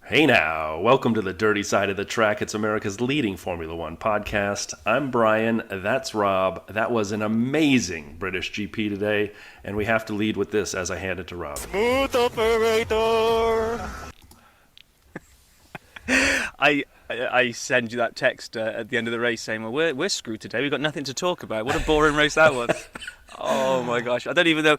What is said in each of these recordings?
Hey now, welcome to the Dirty Side of the Track. It's America's leading Formula One podcast. I'm Brian, that's Rob. That was an amazing British GP today, and we have to lead with this as I hand it to Rob. Smooth operator! I send you that text at the end of the race saying, well, we're screwed today. We've got nothing to talk about. What a boring race that was. Oh my gosh, I don't even know.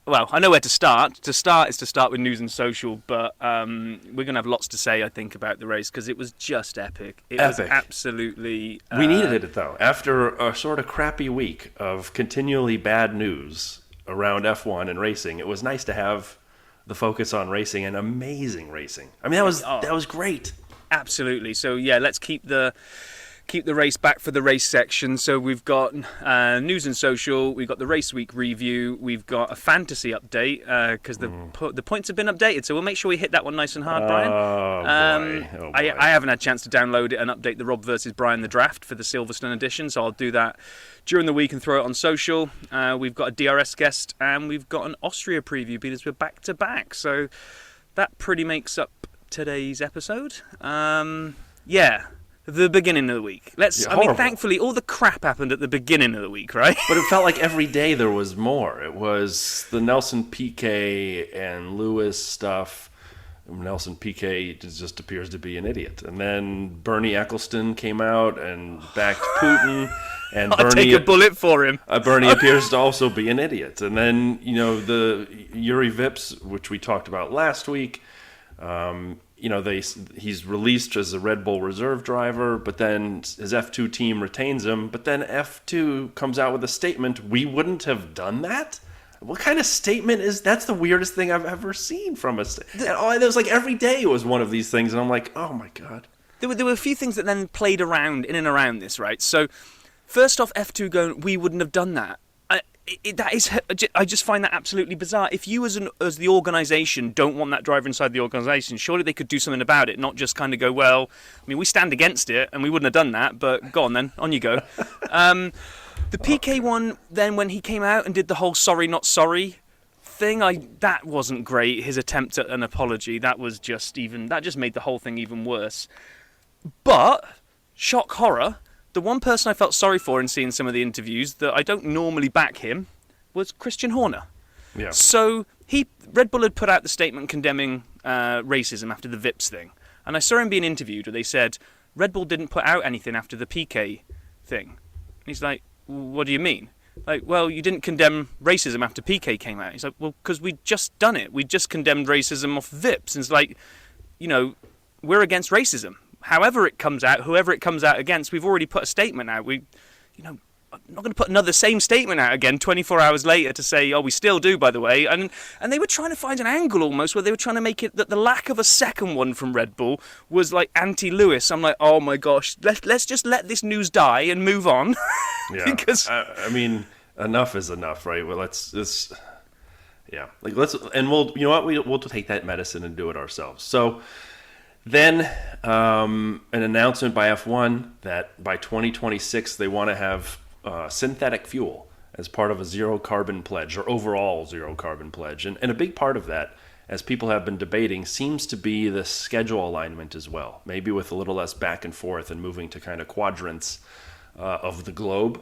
Well, I know where to start. To start is to start with news and social, but we're going to have lots to say, I think, about the race because it was just epic. It was absolutely... We needed it, though. After a sort of crappy week of continually bad news around F1 and racing, it was nice to have the focus on racing and amazing racing. I mean, that was great. Absolutely. So, yeah, let's keep the race back for the race section. So we've got news and social, we've got the race week review, we've got a fantasy update because the points have been updated. So we'll make sure we hit that one nice and hard, Brian. Oh, boy. I haven't had a chance to download it and update the Rob versus Brian the draft for the Silverstone edition, so I'll do that during the week and throw it on social. We've got a DRS guest and we've got an Austria preview because we're back to back. So that pretty makes up today's episode. The beginning of the week. Thankfully, all the crap happened at the beginning of the week, right? But it felt like every day there was more. It was the Nelson Piquet and Lewis stuff. Nelson Piquet just appears to be an idiot. And then Bernie Eccleston came out and backed Putin. And I'll take a bullet for him. Bernie appears to also be an idiot. And then, the Yuri Vips, which we talked about last week, he's released as a Red Bull reserve driver, but then his F2 team retains him. But then F2 comes out with a statement, we wouldn't have done that? What kind of statement is that's the weirdest thing I've ever seen from us. It was like every day it was one of these things, and I'm like, oh my God. There were a few things that then played around in and around this, right? So first off, F2 going, we wouldn't have done that. I just find that absolutely bizarre. If you as the organisation don't want that driver inside the organisation, surely they could do something about it, not just kind of go, well, I mean, we stand against it and we wouldn't have done that, but go on then, on you go. The PK one, then when he came out and did the whole sorry not sorry thing, that wasn't great. His attempt at an apology, that just made the whole thing even worse. But, shock horror, the one person I felt sorry for in seeing some of the interviews that I don't normally back him was Christian Horner. Yeah. So Red Bull had put out the statement condemning racism after the Vips thing. And I saw him being interviewed where they said, Red Bull didn't put out anything after the PK thing. And he's like, what do you mean? Like, well, you didn't condemn racism after PK came out. He's like, well, because we'd just done it. We just condemned racism off Vips. And it's like, we're against racism. However it comes out, whoever it comes out against, we've already put a statement out. I'm not going to put another same statement out again 24 hours later to say, oh, we still do, by the way. And they were trying to find an angle almost where they were trying to make it that the lack of a second one from Red Bull was like anti-Lewis. I'm like, oh my gosh, let's just let this news die and move on. Yeah. Because I mean, enough is enough, right? Well, we'll take that medicine and do it ourselves. So then an announcement by F1 that by 2026 they want to have synthetic fuel as part of a zero carbon pledge or overall zero carbon pledge. And a big part of that, as people have been debating, seems to be the schedule alignment as well, maybe with a little less back and forth and moving to kind of quadrants of the globe.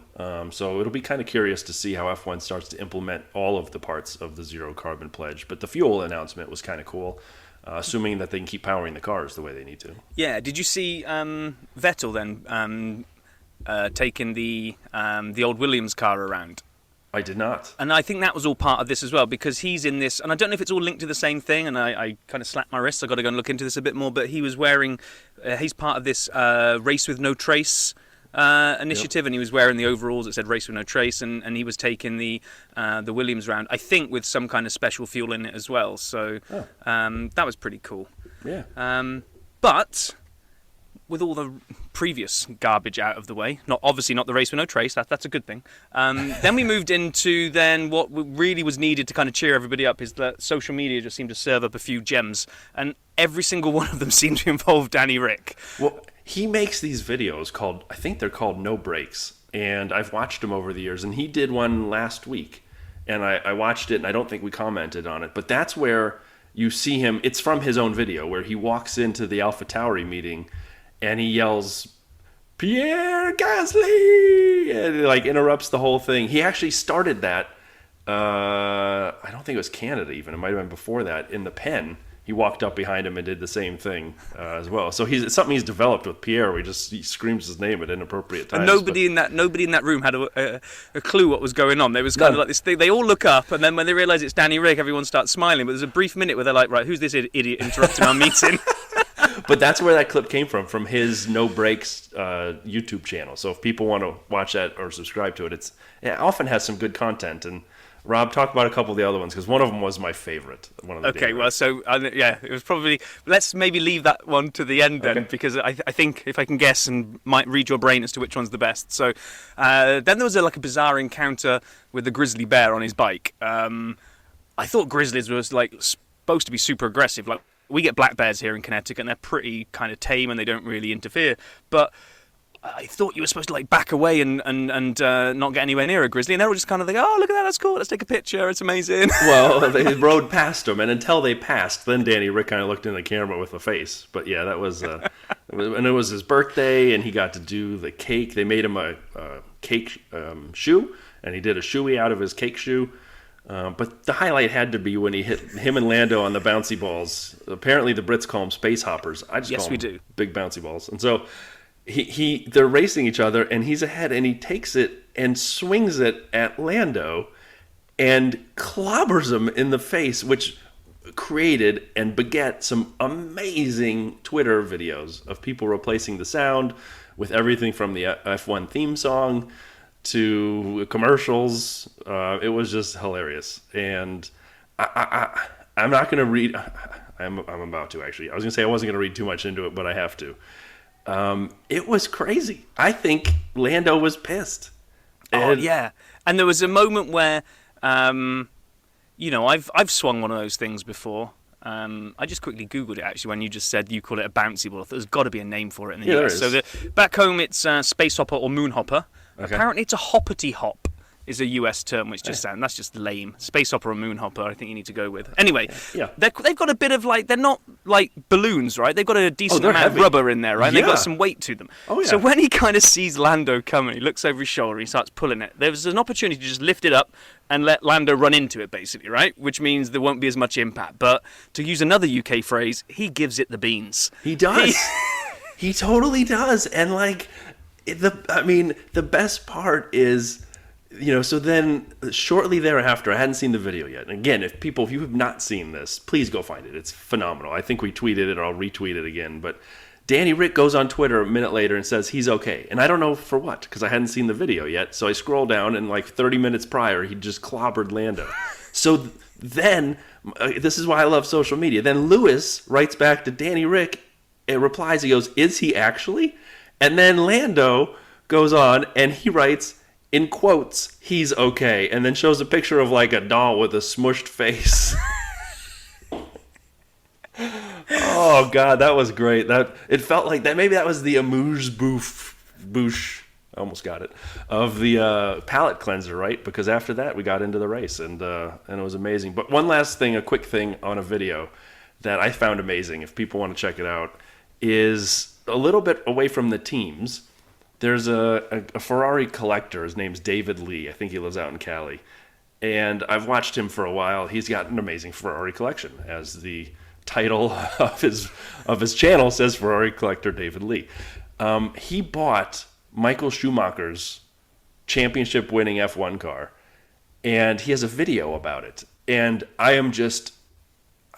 So it'll be kind of curious to see how F1 starts to implement all of the parts of the zero carbon pledge. But the fuel announcement was kind of cool. Assuming that they can keep powering the cars the way they need to. Yeah, did you see Vettel then taking the old Williams car around? I did not. And I think that was all part of this as well, because he's in this, and I don't know if it's all linked to the same thing, and I kind of slapped my wrist, I've got to go and look into this a bit more, but he was wearing, he's part of this Race with No Trace initiative, yep. And he was wearing the overalls that said Race with No Trace, and he was taking the Williams round, I think with some kind of special fuel in it as well, so that was pretty cool. Yeah. But with all the previous garbage out of the way, obviously not the Race with No Trace, that's a good thing, then we moved into what really was needed to kind of cheer everybody up is that social media just seemed to serve up a few gems, and every single one of them seemed to involve Danny Rick. Well, he makes these videos I think they're called No Breaks, and I've watched him over the years, and he did one last week, and I watched it, and I don't think we commented on it, but that's where you see him. It's from his own video where he walks into the AlphaTauri meeting and he yells, Pierre Gasly, and it, like, interrupts the whole thing. He actually started that. I don't think it was Canada even. It might have been before that. In the pen, he walked up behind him and did the same thing as well. So it's something he's developed with Pierre. Where he screams his name at inappropriate times. And nobody in that room had a clue what was going on. There was kind of like this thing. They all look up, and then when they realise it's Danny Rick, everyone starts smiling. But there's a brief minute where they're like, "Right, who's this idiot interrupting our meeting?" But that's where that clip came from his No Breaks YouTube channel. So if people want to watch that or subscribe to it, it often has some good content. And Rob, talk about a couple of the other ones, because one of them was my favorite. Okay, well, so, it was probably... Let's maybe leave that one to the end then, because I think if I can guess and might read your brain as to which one's the best. So then there was a bizarre encounter with the grizzly bear on his bike. I thought grizzlies was, supposed to be super aggressive. Like, we get black bears here in Connecticut, and they're pretty kind of tame, and they don't really interfere. But I thought you were supposed to back away and not get anywhere near a grizzly, and they were just kind of like, oh, look at that, that's cool, let's take a picture, it's amazing. Well, they rode past him, and until they passed, then Danny Rick kind of looked in the camera with a face. But yeah, that was, and it was his birthday, and he got to do the cake. They made him a cake shoe, and he did a shoey out of his cake shoe. But the highlight had to be when he hit him and Lando on the bouncy balls. Apparently the Brits call them space hoppers. I just call them big bouncy balls. And so they're racing each other, and he's ahead, and he takes it and swings it at Lando and clobbers him in the face, which created and beget some amazing Twitter videos of people replacing the sound with everything from the F1 theme song to commercials. It was just hilarious. And I'm not going to read... I'm about to, actually. I was going to say I wasn't going to read too much into it, but I have to. It was crazy. I think Lando was pissed. Oh, yeah. And there was a moment where, I've swung one of those things before. I just quickly Googled it, actually, when you just said you call it a bouncy ball. I thought there's got to be a name for it in the US. So back home, it's space hopper or moon hopper. Okay. Apparently, it's a hoppity hop is a US term, which just sounds, that's just lame. Space hopper or moon hopper, I think you need to go with. Anyway, they've got a bit of they're not like balloons, right? They've got a decent amount of rubber in there, right? And they've got some weight to them. Oh, yeah. So when he kind of sees Lando coming, he looks over his shoulder, he starts pulling it. There's an opportunity to just lift it up and let Lando run into it, basically, right? Which means there won't be as much impact. But to use another UK phrase, he gives it the beans. He does. He totally does. And the best part is, so then shortly thereafter, I hadn't seen the video yet. And again, if you have not seen this, please go find it. It's phenomenal. I think we tweeted it, or I'll retweet it again. But Danny Rick goes on Twitter a minute later and says he's okay. And I don't know for what, because I hadn't seen the video yet. So I scroll down, and 30 minutes prior, he just clobbered Lando. So then, this is why I love social media. Then Lewis writes back to Danny Rick and replies, he goes, is he actually? And then Lando goes on, and he writes, in quotes, he's okay, and then shows a picture of a doll with a smushed face. Oh God, that was great. It felt like that. Maybe that was the amuse-bouche. I almost got it, of the palate cleanser, right? Because after that, we got into the race, and it was amazing. But one last thing, a quick thing on a video that I found amazing, if people want to check it out, is a little bit away from the teams. There's a Ferrari collector. His name's David Lee. I think he lives out in Cali. And I've watched him for a while. He's got an amazing Ferrari collection. As the title of his channel says, Ferrari collector David Lee. He bought Michael Schumacher's championship-winning F1 car. And he has a video about it. And I am just...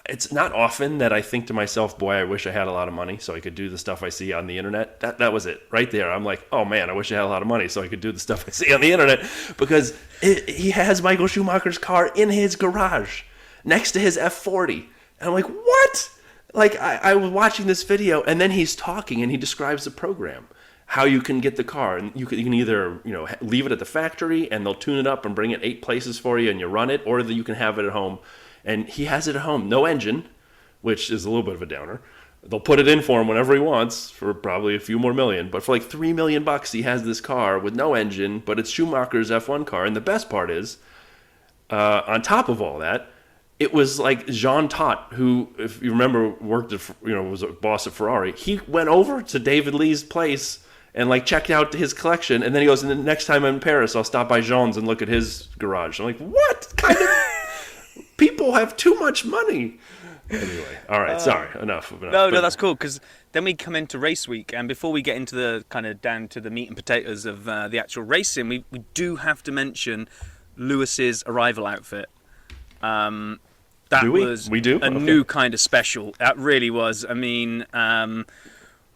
It's not often that I think to myself, boy, I wish I had a lot of money so I could do the stuff I see on the internet. That was it right there. I'm like, oh man, I wish I had a lot of money so I could do the stuff I see on the internet, because he has Michael Schumacher's car in his garage next to his F40. And I'm like, what? I was watching this video, and then he's talking, and he describes the program, how you can get the car. And you can either leave it at the factory, and they'll tune it up and bring it 8 places for you, and you run it, or you can have it at home. And he has it at home. No engine, which is a little bit of a downer. They'll put it in for him whenever he wants for probably a few more million. But for $3 million, he has this car with no engine, but it's Schumacher's F1 car. And the best part is, on top of all that, it was like Jean Todt, who, if you remember, worked at, was a boss at Ferrari. He went over to David Lee's place and like checked out his collection, and then he goes, and the next time I'm in Paris, I'll stop by Jean's and look at his garage. I'm like, what kind of people have too much money? Anyway, all right, sorry, enough. No, that's cool, because then we come into race week, and before we get into the kind of down to the meat and potatoes of the actual racing, we do have to mention Lewis's arrival outfit. That was a new kind of special. That really was. I mean,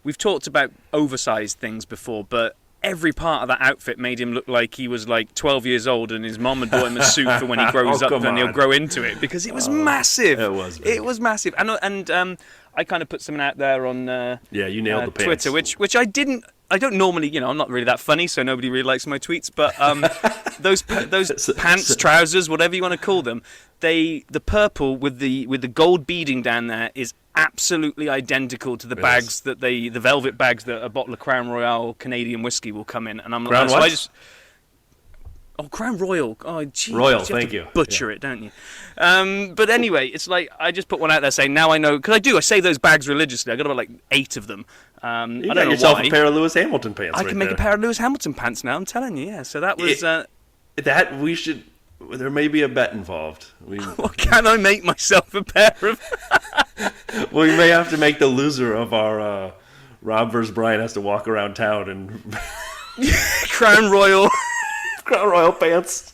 we've talked about oversized things before, but every part of that outfit made him look like he was like 12 years old and his mom had bought him a suit for when he grows up and he'll grow into it, because it was massive. It was massive. And I kind of put something out there on you nailed the pants. Twitter, which I don't normally, I'm not really that funny, so nobody really likes my tweets, but those pants, trousers, whatever you want to call them, the purple with the gold beading down there is absolutely identical to the bags that the velvet bags that a bottle of Crown Royal Canadian whiskey will come in. And I'm Crown like, what? Crown Royal. Oh, geez. Royal, you thank you. Butcher it, don't you? But anyway, it's like I just put one out there saying, now I know, because I save those bags religiously. I got about like 8 of them. You I don't got know yourself why. a pair of Lewis Hamilton pants. I can make a pair of Lewis Hamilton pants now. I'm telling you, yeah. So that was that we should. There may be a bet involved. Well, can I make myself a pair of? Well, we may have to make the loser of our Rob versus Brian has to walk around town and Crown Royal pants.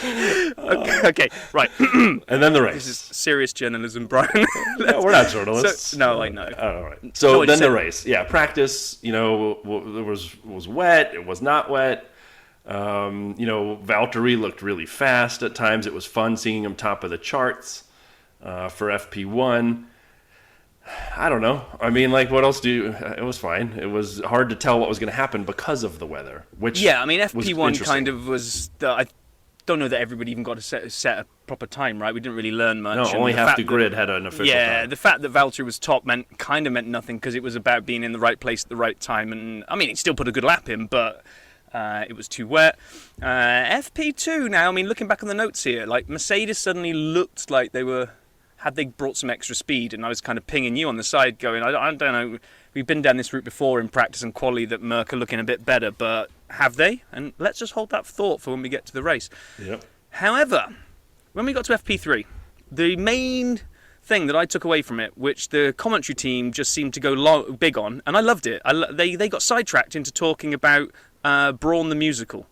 Okay, right. And then the race. This is serious journalism, Brian. No, we're not journalists. No, I know. All right. So then the race. Yeah, practice. There was wet. It was not wet. Valtteri looked really fast at times. It was fun seeing him top of the charts for FP1. I don't know. I mean, like, what else it was fine. It was hard to tell what was going to happen because of the weather. FP1 kind of was. I don't know that everybody even got to set a proper time, right? We didn't really learn much. No, only half the grid had an official time. Yeah, the fact that Valtteri was top meant nothing, because it was about being in the right place at the right time. And I mean, he still put a good lap in, but it was too wet. FP2 now, I mean, looking back on the notes here, like Mercedes suddenly looked like they brought some extra speed, and I was kind of pinging you on the side going, I don't know, we've been down this route before in practice and quali that Merc are looking a bit better, but have they? And let's just hold that thought for when we get to the race. Yep. However, when we got to FP3, the main thing that I took away from it, which the commentary team just seemed to go big on, and I loved it, they got sidetracked into talking about Brawn the musical.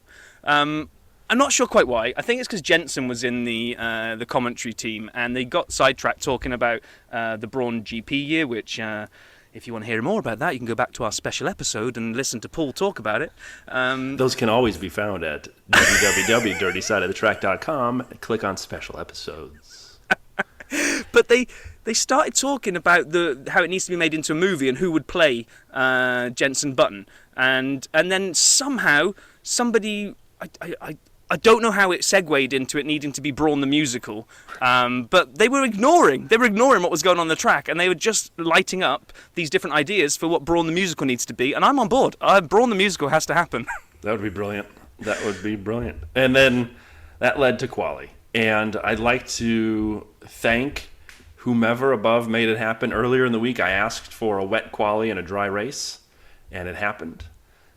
I'm not sure quite why. I think it's because Jensen was in the commentary team, and they got sidetracked talking about the Brawn GP year, which, if you want to hear more about that, you can go back to our special episode and listen to Paul talk about it. Those can always be found at www.dirtysideofthetrack.com and click on special episodes. But they started talking about how it needs to be made into a movie and who would play Jensen Button, and then somehow somebody I don't know how it segued into it needing to be Brawn the musical, but they were ignoring what was going on the track, and they were just lighting up these different ideas for what Brawn the musical needs to be, and I'm on board. Brawn the musical has to happen. That would be brilliant. And then that led to quali, and I'd like to thank whomever above made it happen. Earlier in the week, I asked for a wet quali and a dry race, and it happened.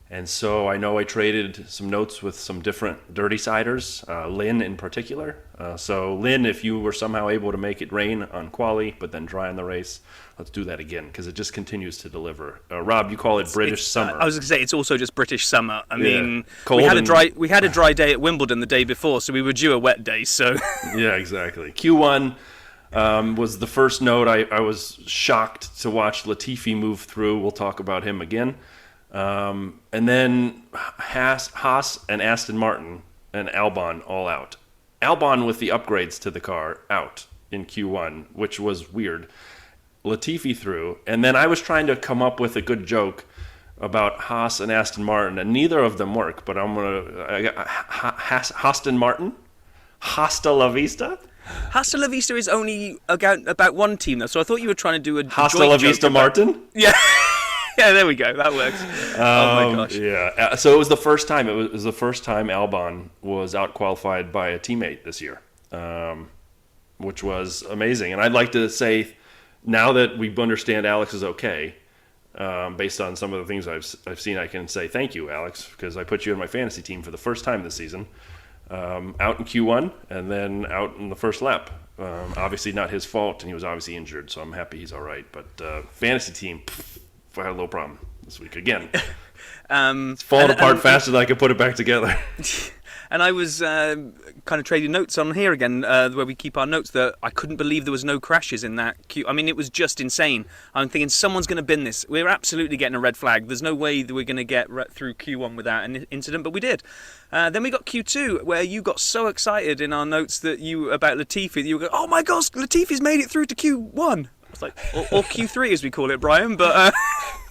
And so I know I traded some notes with some different dirty siders, Lynn in particular. So Lynn, if you were somehow able to make it rain on quali, but then dry on the race, let's do that again, because it just continues to deliver. Rob, you call it British summer. I was going to say, it's also just British summer. I mean, we had a dry day at Wimbledon the day before, so we were due a wet day. So yeah, exactly. Q1 was the first note. I was shocked to watch Latifi move through. We'll talk about him again. And then Haas and Aston Martin and Albon all out. Albon with the upgrades to the car out in Q1, which was weird. Latifi through. And then I was trying to come up with a good joke about Haas and Aston Martin, and neither of them work, but I'm going to... Aston Martin? Hasta la vista? Hasta la vista is only about one team, though, so I thought you were trying to do a Hasta la vista Martin? Yeah. Yeah, there we go. That works. Oh my gosh. Yeah. So it was the first time. It was the first time Albon was out qualified by a teammate this year. which was amazing. And I'd like to say, now that we understand Alex is okay, based on some of the things I've seen, I can say thank you, Alex, because I put you in my fantasy team for the first time this season, out in Q1 and then out in the first lap. Obviously not his fault, and he was obviously injured, so I'm happy he's all right. But fantasy team, I had a little problem this week again. It's falling apart faster than I could put it back together. And I was kind of trading notes on here again, where we keep our notes, that I couldn't believe there was no crashes in that queue. I mean, it was just insane. I'm thinking someone's going to bin this. We're absolutely getting a red flag. There's no way that we're going to get through Q1 without an incident, but we did. Then we got Q2, where you got so excited in our notes about Latifi that you were going, oh my gosh, Latifi's made it through to Q1. It's like, or Q3 as we call it, Brian, but...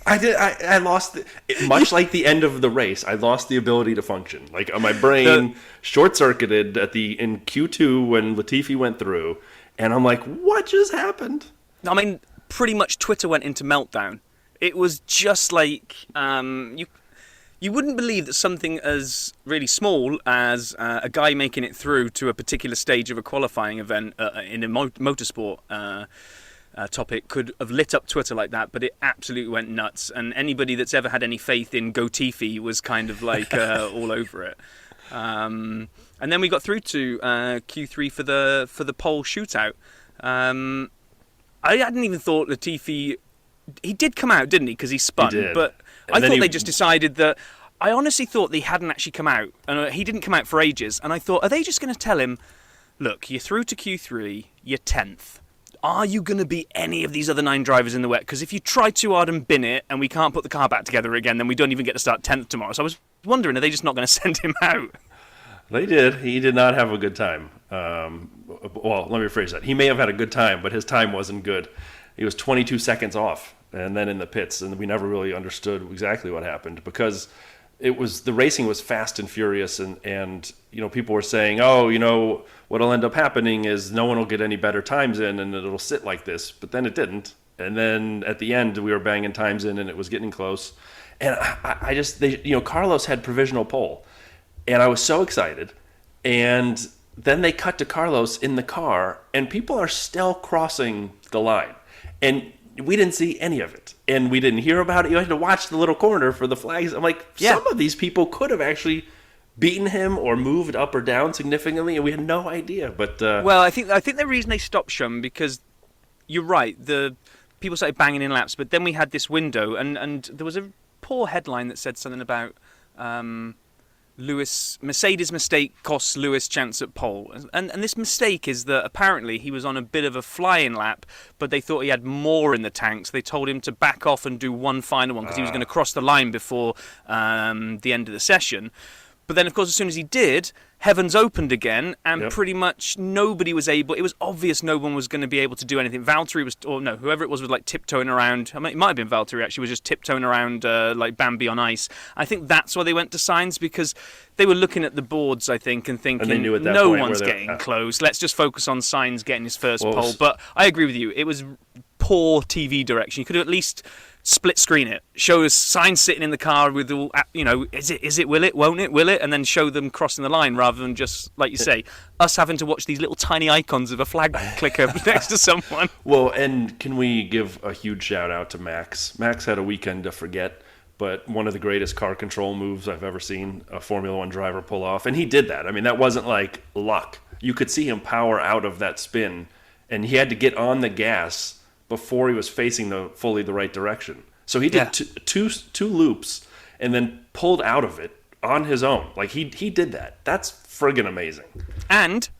I lost, much like the end of the race, I lost the ability to function. Like, my brain short-circuited in Q2 when Latifi went through, and I'm like, what just happened? I mean, pretty much Twitter went into meltdown. It was just like, you wouldn't believe that something as really small as a guy making it through to a particular stage of a qualifying event in a motorsport topic could have lit up Twitter like that, but it absolutely went nuts. And anybody that's ever had any faith in Gotifi was kind of like all over it. And then we got through to Q3 for the pole shootout. I hadn't even thought Latifi. He did come out, didn't he? Because he spun. He did. But I thought they just decided that. I honestly thought they hadn't actually come out, and he didn't come out for ages. And I thought, are they just going to tell him, look, you're through to Q3, you're 10th. Are you going to be any of these other 9 drivers in the wet? Because if you try too hard and bin it, and we can't put the car back together again, then we don't even get to start 10th tomorrow. So I was wondering, are they just not going to send him out? They did. He did not have a good time. Well, let me rephrase that. He may have had a good time, but his time wasn't good. He was 22 seconds off, and then in the pits, and we never really understood exactly what happened, because the racing was fast and furious, and people were saying, what'll end up happening is no one will get any better times in, and it'll sit like this. But then it didn't. And then at the end, we were banging times in, and it was getting close. And Carlos had provisional pole, and I was so excited. And then they cut to Carlos in the car, and people are still crossing the line. And we didn't see any of it, and we didn't hear about it. You had to watch the little corner for the flags. I'm like, Some of these people could have actually beaten him or moved up or down significantly, and we had no idea. But well, I think the reason they stopped showing, because you're right, the people started banging in laps, but then we had this window, and there was a poor headline that said something about Mercedes mistake costs Lewis chance at pole. And this mistake is that apparently he was on a bit of a flying lap, but they thought he had more in the tank, so they told him to back off and do one final one because he was going to cross the line before the end of the session. But then, of course, as soon as he did, heavens opened again, and pretty much nobody was able. It was obvious no one was going to be able to do anything. Valtteri was, or no, whoever it was like tiptoeing around. I mean, it might have been Valtteri actually, was just tiptoeing around like Bambi on ice. I think that's why they went to Sainz, because they were looking at the boards, I think, and thinking, and they knew at that no point one's getting close. Let's just focus on Sainz getting his first pole. But I agree with you. It was poor TV direction. You could have at least split screen it, show us Sainz sitting in the car with all, is it, will it, won't it, will it, and then show them crossing the line, rather than just, like you say, us having to watch these little tiny icons of a flag clicker next to someone. Well, and can we give a huge shout out to Max? Max had a weekend to forget, but one of the greatest car control moves I've ever seen a Formula One driver pull off, and he did that. I mean, that wasn't like luck. You could see him power out of that spin, and he had to get on the gas before he was facing fully the right direction. So he did two loops and then pulled out of it on his own. Like, he did that. That's friggin' amazing. And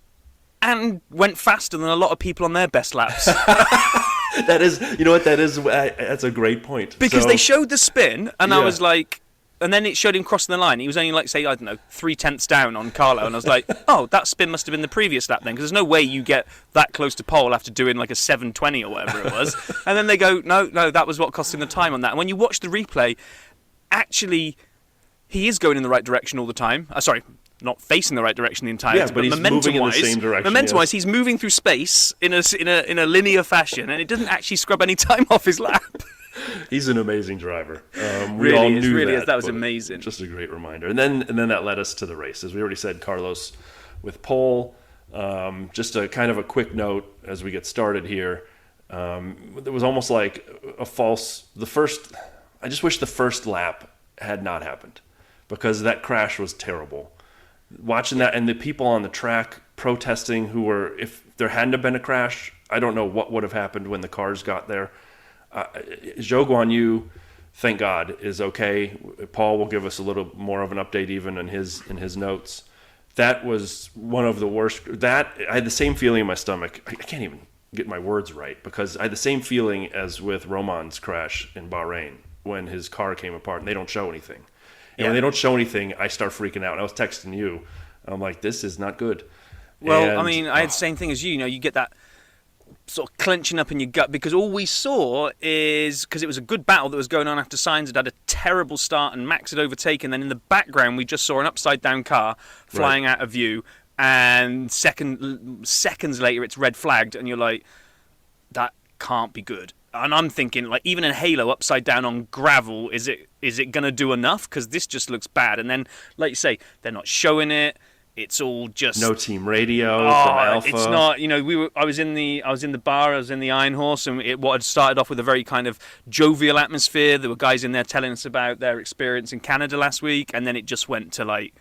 went faster than a lot of people on their best laps. That is, that's a great point. Because they showed the spin, and I was like, and then it showed him crossing the line. He was only like, say, I don't know, 3/10 down on Carlo. And I was like, oh, that spin must have been the previous lap then. Because there's no way you get that close to pole after doing like a 7:20 or whatever it was. And then they go, no, that was what cost him the time on that. And when you watch the replay, actually, he is going in the right direction all the time. Sorry, not facing the right direction the entire time. But he's moving in the same direction. Momentum-wise, he's moving through space in a linear fashion, and it doesn't actually scrub any time off his lap. He's an amazing driver. We all knew that. That was amazing. Just a great reminder. And then that led us to the race. As we already said, Carlos with pole. Just a kind of a quick note as we get started here. It was almost like I just wish the first lap had not happened, because that crash was terrible. Watching that, and the people on the track protesting if there hadn't have been a crash, I don't know what would have happened when the cars got there. Zhou Guanyu, thank God, is okay. Paul will give us a little more of an update even in his notes. That was one of the worst. I had the same feeling in my stomach. I can't even get my words right, because I had the same feeling as with Roman's crash in Bahrain when his car came apart and they don't show anything. And when they don't show anything, I start freaking out. And I was texting you. I'm like, this is not good. Well, I had the same thing as you. You know, you get that sort of clenching up in your gut, because all we saw is, because it was a good battle that was going on after Sainz had a terrible start and Max had overtaken. Then in the background, we just saw an upside down car flying out of view, and seconds later, it's red flagged, and you're like, that can't be good. And I'm thinking, like, even in Halo, upside down on gravel, is it going to do enough? Because this just looks bad. And then, like you say, they're not showing it. It's all just no team radio from Alpha. It's not. You know, I was in the bar. I was in the Iron Horse, and what had started off with a very kind of jovial atmosphere. There were guys in there telling us about their experience in Canada last week, and then it just went to like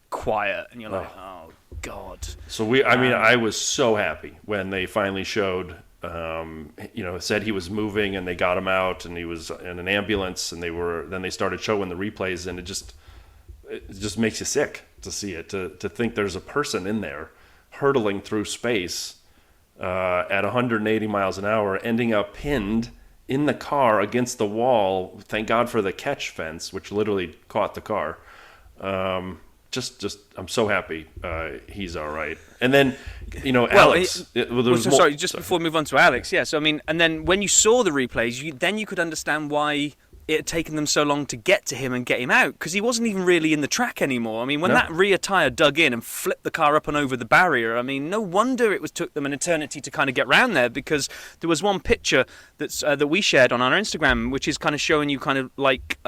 quiet, and you're like, oh God. So I was so happy when they finally showed. Said he was moving, and they got him out, and he was in an ambulance, and then they started showing the replays, and it just makes you sick to see it, to think there's a person in there hurtling through space at 180 miles an hour, ending up pinned in the car against the wall. Thank God for the catch fence, which literally caught the car. I'm so happy he's all right. And then, Alex. Before we move on to Alex, yeah. So and then when you saw the replays, you could understand why it had taken them so long to get to him and get him out, because he wasn't even really in the track anymore. I mean, when that rear tyre dug in and flipped the car up and over the barrier, I mean, no wonder it took them an eternity to kind of get round there, because there was one picture that we shared on our Instagram, which is kind of showing you kind of like.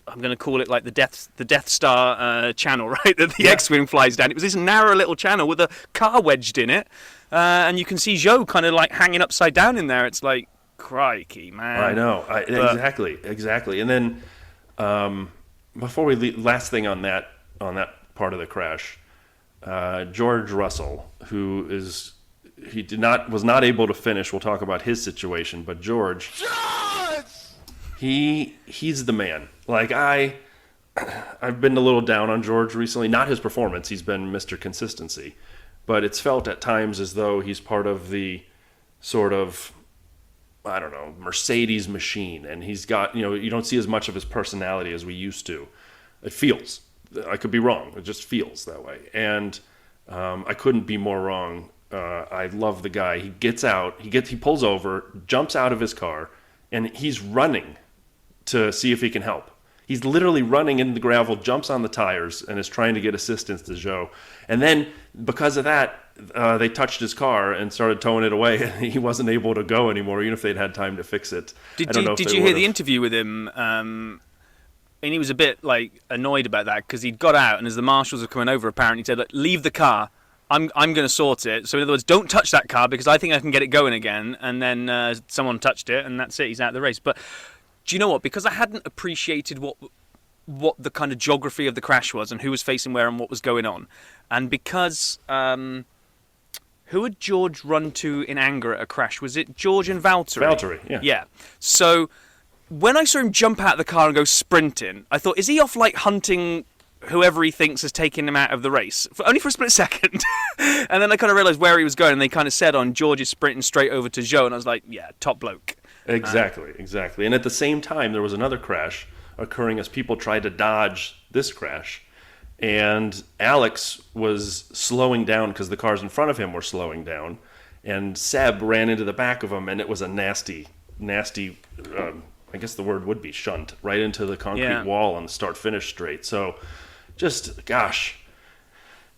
I'm going to call it like the Death Star channel, right? That the X-Wing flies down. It was this narrow little channel with a car wedged in it, and you can see Zhou kind of like hanging upside down in there. It's like, crikey, man. I know. Exactly. And then before we leave, last thing on that part of the crash, George Russell, who was not able to finish. We'll talk about his situation, but George. He's the man. Like I've been a little down on George recently. Not his performance. He's been Mr. Consistency. But it's felt at times as though he's part of the sort of, I don't know, Mercedes machine. And he's got, you don't see as much of his personality as we used to. It feels. I could be wrong. It just feels that way. And I couldn't be more wrong. I love the guy. He gets out. He pulls over, jumps out of his car, and he's running to see if he can help. He's literally running into the gravel, jumps on the tires, and is trying to get assistance to Zhou. And then, because of that, they touched his car and started towing it away, and he wasn't able to go anymore, even if they'd had time to fix it. Did you hear the interview with him? And he was a bit like annoyed about that, because he'd got out, and as the marshals were coming over, apparently he said, leave the car. I'm going to sort it. So in other words, don't touch that car, because I think I can get it going again. And then someone touched it, and that's it. He's out of the race. But do you know what? Because I hadn't appreciated what the kind of geography of the crash was and who was facing where and what was going on, and because who had George run to in anger at a crash? Was it George and Valtteri? Valtteri, yeah. Yeah. So when I saw him jump out of the car and go sprinting, I thought, is he off like hunting whoever he thinks has taken him out of the race? Only for a split second. And then I kind of realised where he was going, and they kind of said on George is sprinting straight over to Zhou, and I was like, yeah, top bloke. Exactly. And at the same time, there was another crash occurring as people tried to dodge this crash. And Alex was slowing down because the cars in front of him were slowing down. And Seb ran into the back of him, and it was a nasty, I guess the word would be shunt, right into the concrete wall on the start-finish straight. So, just, gosh.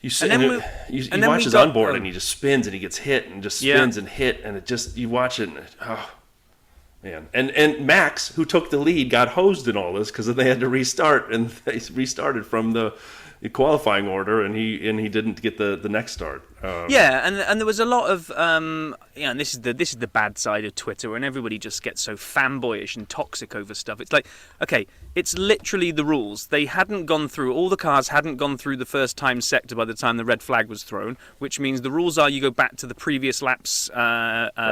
You watch his onboard, and he just spins, and he gets hit, and just spins and hit, and it just, you watch it, and man. And Max, who took the lead, got hosed in all this because they had to restart, and they restarted from the qualifying order, and he didn't get the next start. Yeah, and there was a lot of and this is the bad side of Twitter, when everybody just gets so fanboyish and toxic over stuff. It's like, okay, it's literally the rules. They hadn't gone through, all the cars hadn't gone through the first time sector by the time the red flag was thrown, which means the rules are you go back to the previous lap's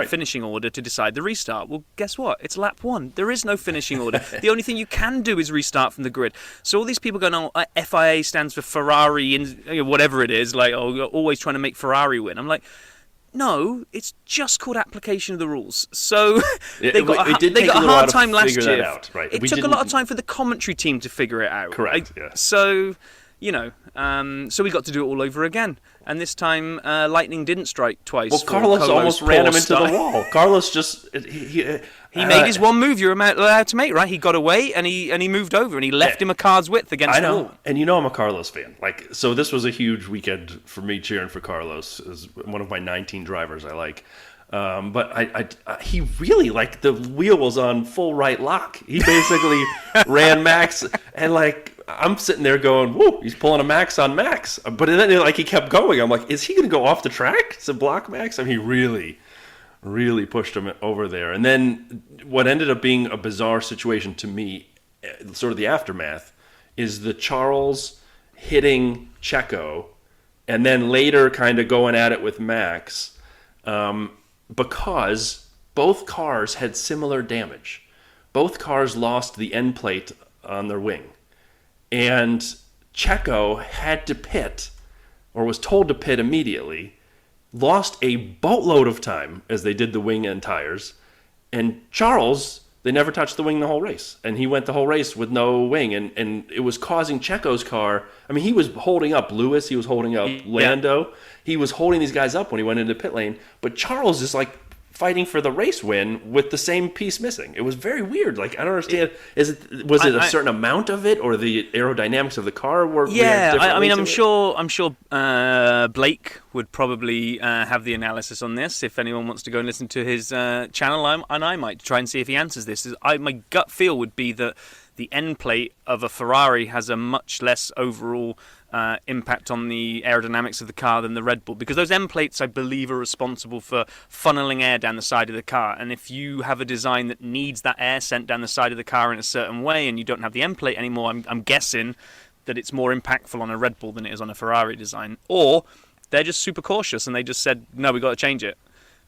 finishing order to decide the restart. Well, guess what? It's lap 1. There is no finishing order. The only thing you can do is restart from the grid. So all these people going, oh, FIA stands for Ferrari, and whatever it is, like, oh, you're always trying to make Ferrari win. I'm like, no, it's just called application of the rules. So they got a hard time last year. Right. It took a lot of time for the commentary team to figure it out. Correct. Yeah. So, so we got to do it all over again. And this time, lightning didn't strike twice. Well, Carlos almost ran him into the wall. Carlos just he made his one move you're allowed to make, right? He got away and he moved over and he left him a card's width against the wall. And I'm a Carlos fan. Like, so this was a huge weekend for me cheering for Carlos as one of my 19 drivers I like. But he really, like, the wheel was on full right lock. He basically ran Max, and like, I'm sitting there going, whoa, he's pulling a Max on Max. But then, like, he kept going. I'm like, is he going to go off the track to block Max? I mean, he really pushed him over there. And then what ended up being a bizarre situation to me, sort of the aftermath, is the Charles hitting Checo and then later kind of going at it with Max, because both cars had similar damage. Both cars lost the end plate on their wing. And Checo had to pit, or was told to pit immediately, lost a boatload of time as they did the wing and tires. And Charles, they never touched the wing the whole race. And he went the whole race with no wing. And it was causing Checo's car. I mean, he was holding up Lewis. He was holding up Lando. He was holding these guys up when he went into pit lane. But Charles is like fighting for the race win with the same piece missing. It was very weird. Like, I don't understand. Was it a certain amount of it, or the aerodynamics of the car were? Yeah, I mean, I'm sure Blake would probably have the analysis on this if anyone wants to go and listen to his channel, and I might try and see if he answers this. My gut feel would be that the end plate of a Ferrari has a much less overall impact on the aerodynamics of the car than the Red Bull, because those end plates, I believe, are responsible for funneling air down the side of the car. And if you have a design that needs that air sent down the side of the car in a certain way, and you don't have the end plate anymore, I'm guessing that it's more impactful on a Red Bull than it is on a Ferrari design. Or they're just super cautious and they just said, no, we've got to change it.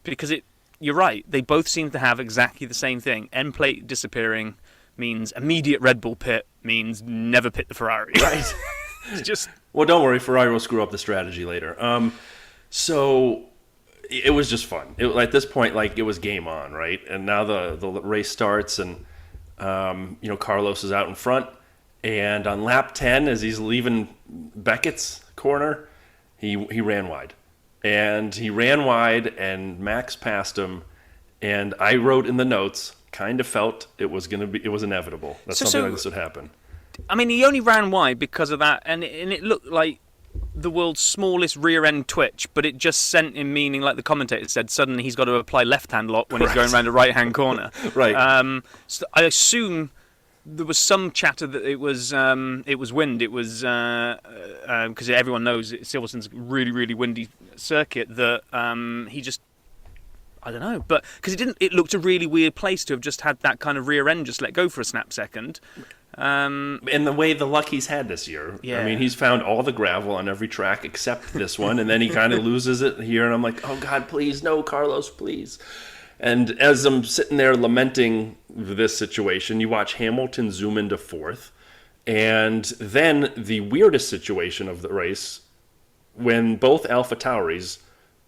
Because you're right, they both seem to have exactly the same thing. End plate disappearing means immediate Red Bull pit, means never pit the Ferrari. Right. It's just... Well, don't worry, Ferrari will screw up the strategy later. So it was just fun. At this point, like, it was game on, right? And now the race starts, and Carlos is out in front. And on lap 10, as he's leaving Beckett's corner, he ran wide. And he ran wide, and Max passed him. And I wrote in the notes, kind of felt it was inevitable that something like this would happen. I mean, he only ran wide because of that, and it looked like the world's smallest rear-end twitch, but it just sent him meaning, like the commentator said, suddenly he's got to apply left-hand lock when he's going around a right-hand corner. Right. So I assume there was some chatter that it was wind. It was because everyone knows Silverstone's a really, really windy circuit, that he just... I don't know, but because it looked a really weird place to have just had that kind of rear end just let go for a snap second. And the way the luck he's had this year. Yeah. I mean, he's found all the gravel on every track except this one, and then he kind of loses it here, and I'm like, oh, God, please, no, Carlos, please. And as I'm sitting there lamenting this situation, you watch Hamilton zoom into fourth, and then the weirdest situation of the race, when both AlphaTauris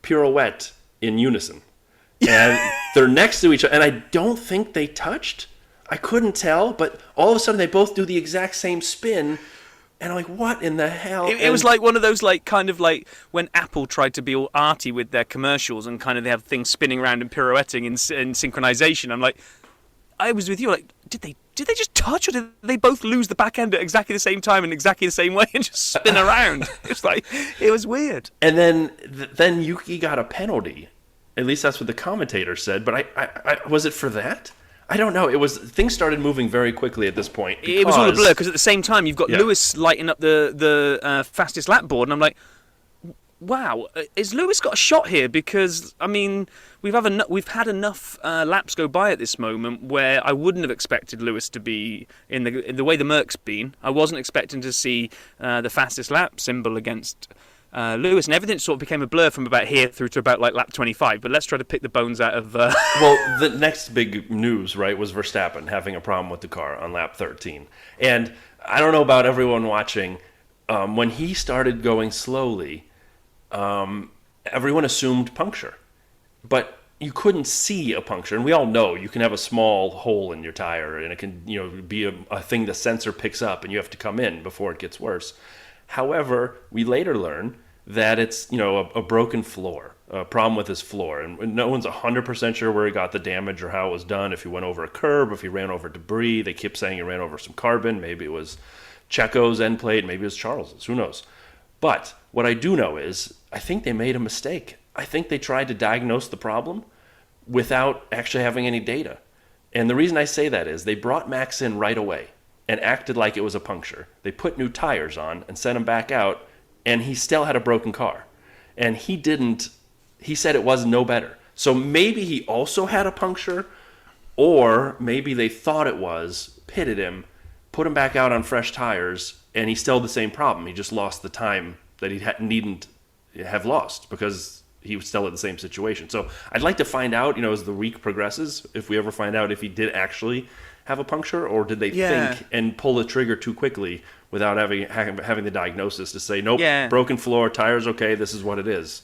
pirouette in unison. And they're next to each other, and I don't think they touched. I couldn't tell, but all of a sudden they both do the exact same spin, and I'm like, what in the hell? It was like one of those, like, kind of like when Apple tried to be all arty with their commercials and kind of they have things spinning around and pirouetting in synchronization. I'm like, I was with you, like, did they just touch, or did they both lose the back end at exactly the same time in exactly the same way and just spin around? It was weird. And then Yuki got a penalty. At least that's what the commentator said, but I was it for that? I don't know. Things started moving very quickly at this point. It was all a blur, because at the same time you've got Lewis lighting up the fastest lap board, and I'm like, wow, is Lewis got a shot here? Because I mean, we've had enough laps go by at this moment where I wouldn't have expected Lewis to be in the way the Merc's been. I wasn't expecting to see the fastest lap symbol against Lewis, and everything sort of became a blur from about here through to about like lap 25. But let's try to pick the bones out of. Well, the next big news, right, was Verstappen having a problem with the car on lap 13, and I don't know about everyone watching. When he started going slowly, everyone assumed puncture, but you couldn't see a puncture. And we all know you can have a small hole in your tire, and it can, be a thing the sensor picks up, and you have to come in before it gets worse. However, we later learn that it's, a broken floor, a problem with his floor, and no one's 100% sure where he got the damage or how it was done. If he went over a curb, if he ran over debris, they keep saying he ran over some carbon. Maybe it was Checo's end plate, maybe it was Charles's, who knows. But what I do know is I think they made a mistake. I think they tried to diagnose the problem without actually having any data. And the reason I say that is they brought Max in right away and acted like it was a puncture. They put new tires on and sent him back out, and he still had a broken car. And he said it was no better. So maybe he also had a puncture, or maybe they thought it was, pitted him, put him back out on fresh tires, and he still had the same problem. He just lost the time that he needn't have lost because he was still in the same situation. So I'd like to find out, as the week progresses, if we ever find out if he did actually have a puncture, or did they think and pull the trigger too quickly without having the diagnosis to say, nope, broken floor, tires okay, this is what it is.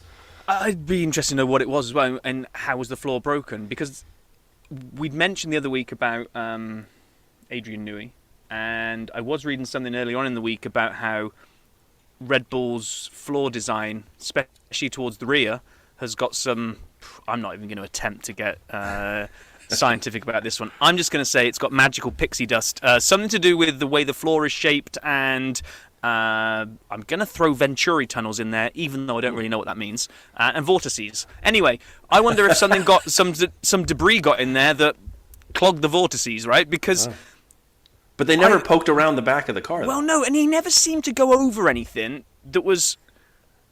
I'd be interested to know what it was as well, and how was the floor broken? Because we'd mentioned the other week about Adrian Newey, and I was reading something early on in the week about how Red Bull's floor design, especially towards the rear, has got some... I'm not even going to attempt to get scientific about this one. I'm just going to say it's got magical pixie dust. Something to do with the way the floor is shaped, and I'm going to throw Venturi tunnels in there, even though I don't really know what that means, and vortices. Anyway, I wonder if something got some debris got in there that clogged the vortices, right? Because... But they never poked around the back of the car. Well, no, and he never seemed to go over anything that was...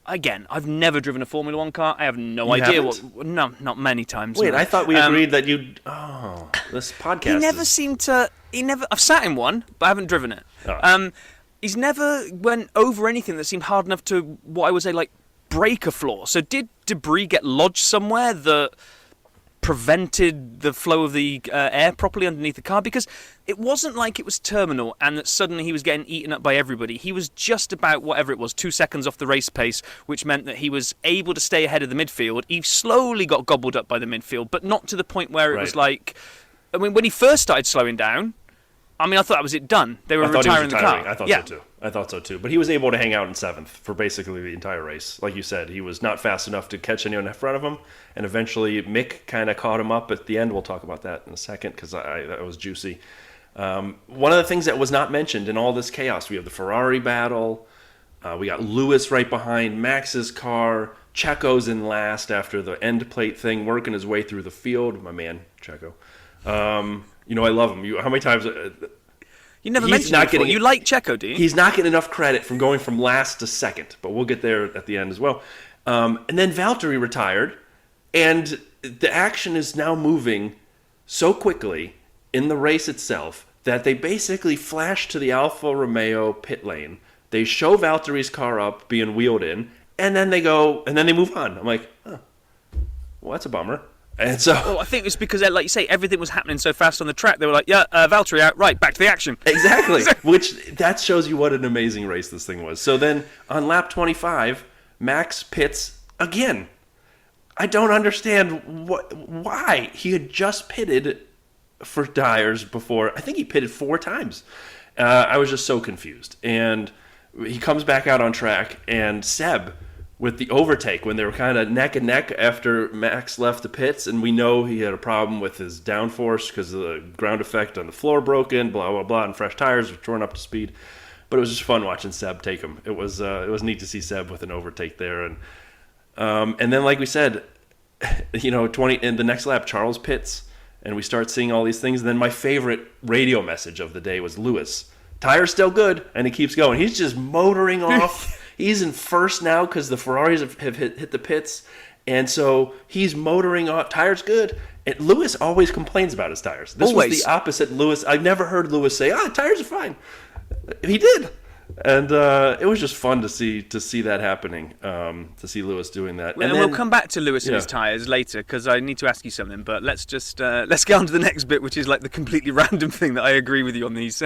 Again, I've never driven a Formula One car. I have no idea what... No, not many times. Wait, no. I thought we agreed that you'd... Oh, this podcast He never seemed to... I've sat in one, but I haven't driven it. Oh. He's never went over anything that seemed hard enough to, what I would say, like, break a floor. So did debris get lodged somewhere that prevented the flow of the air properly underneath the car? Because it wasn't like it was terminal and that suddenly he was getting eaten up by everybody. He was just about, whatever it was, 2 seconds off the race pace, which meant that he was able to stay ahead of the midfield. He slowly got gobbled up by the midfield, but not to the point where it was like... I mean, when he first started slowing down, I thought that was it done. They were retiring the car. I thought so too. But he was able to hang out in 7th for basically the entire race. Like you said, he was not fast enough to catch anyone in front of him. And eventually Mick kind of caught him up at the end. We'll talk about that in a second because that was juicy. One of the things that was not mentioned in all this chaos, we have the Ferrari battle. We got Lewis right behind Max's car. Checo's in last after the end plate thing, working his way through the field. My man, Checo. I love him. How many times... You never mentioned it before. You like Checo, do you? He's not getting enough credit from going from last to second, but we'll get there at the end as well. And then Valtteri retired, and the action is now moving so quickly in the race itself that they basically flash to the Alfa Romeo pit lane. They show Valtteri's car up being wheeled in, and then they move on. I'm like, well, that's a bummer. And so, I think it's because, like you say, everything was happening so fast on the track. They were like, Valtteri out, right, back to the action. Exactly, which that shows you what an amazing race this thing was. So then on lap 25, Max pits again. I don't understand why. He had just pitted for tires before. I think he pitted 4 times. I was just so confused. And he comes back out on track, and Seb... with the overtake when they were kind of neck and neck after Max left the pits, and we know he had a problem with his downforce because of the ground effect on the floor broken, blah, blah, blah, and fresh tires were torn up to speed. But it was just fun watching Seb take him. It was neat to see Seb with an overtake there. And then, like we said, in the next lap, Charles pits, and we start seeing all these things. And then my favorite radio message of the day was Lewis. Tire's still good, and he keeps going. He's just motoring off. He's in first now because the Ferraris have hit the pits, and so he's motoring off. Tires good. And Lewis always complains about his tires. This was the opposite. Lewis, I've never heard Lewis say, tires are fine. He did. And it was just fun to see that happening, to see Lewis doing that. And then, we'll come back to Lewis and his tyres later, because I need to ask you something. But let's just let's get on to the next bit, which is like the completely random thing that I agree with you on these.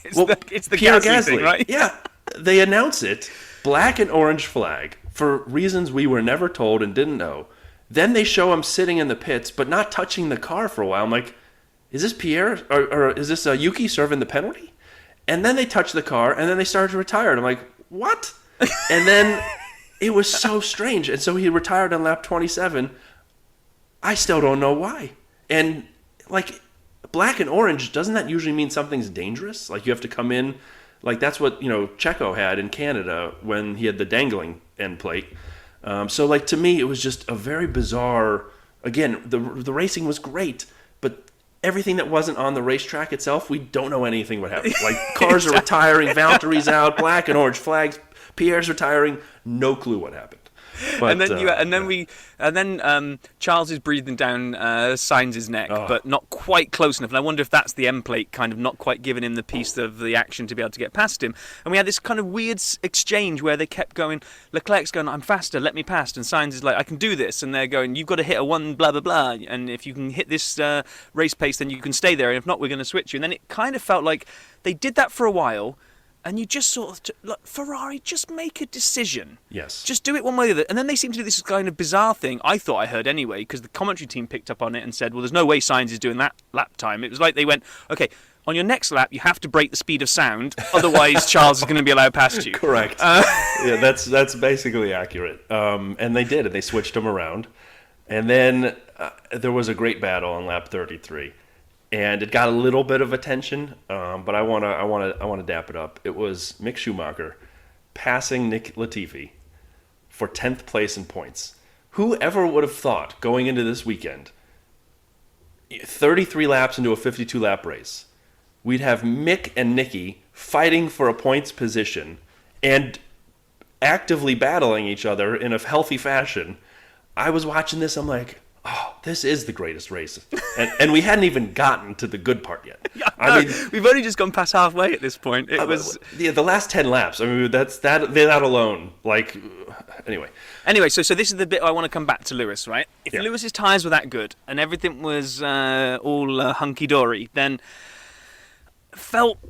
It's the Pierre Gasly thing, right? Yeah, they announce it, black and orange flag, for reasons we were never told and didn't know. Then they show him sitting in the pits, but not touching the car for a while. I'm like, is this Pierre, or is this Yuki serving the penalty? And then they touch the car, and then they started to retire. And I'm like, what? And then it was so strange. And so he retired on lap 27. I still don't know why. And, like, black and orange, doesn't that usually mean something's dangerous? Like, you have to come in. Like, that's what, Checo had in Canada when he had the dangling end plate. So, like, to me, it was just a very bizarre... Again, the racing was great, but... Everything that wasn't on the racetrack itself, we don't know anything what happened. Like, cars are retiring, Valtteri's out, black and orange flags, Pierre's retiring, no clue what happened. But, and then Charles is breathing down Sainz's neck, but not quite close enough. And I wonder if that's the end plate kind of not quite giving him the piece of the action to be able to get past him. And we had this kind of weird exchange where they kept going, Leclerc's going, I'm faster, let me past. And Sainz is like, I can do this. And they're going, you've got to hit a one, blah, blah, blah. And if you can hit this race pace, then you can stay there. And if not, we're going to switch you. And then it kind of felt like they did that for a while. And you just sort of, look, Ferrari, just make a decision. Yes. Just do it one way or the other. And then they seem to do this kind of bizarre thing, I thought I heard anyway, because the commentary team picked up on it and said, well, there's no way Sainz is doing that lap time. It was like they went, okay, on your next lap, you have to break the speed of sound, otherwise Charles is going to be allowed past you. Correct. Yeah, that's basically accurate. And they did, and they switched them around. And then there was a great battle on lap 33. And it got a little bit of attention, but I want to dap it up. It was Mick Schumacher passing Nick Latifi for 10th place in points. Whoever would have thought going into this weekend, 33 laps into a 52-lap race, we'd have Mick and Nicky fighting for a points position and actively battling each other in a healthy fashion. I was watching this, I'm like, oh, this is the greatest race. And we hadn't even gotten to the good part yet. I mean, we've only just gone past halfway at this point. It was the last 10 laps. I mean, that alone. Like, anyway. Anyway, so this is the bit I want to come back to Lewis, right? If Lewis's tyres were that good and everything was all hunky-dory, then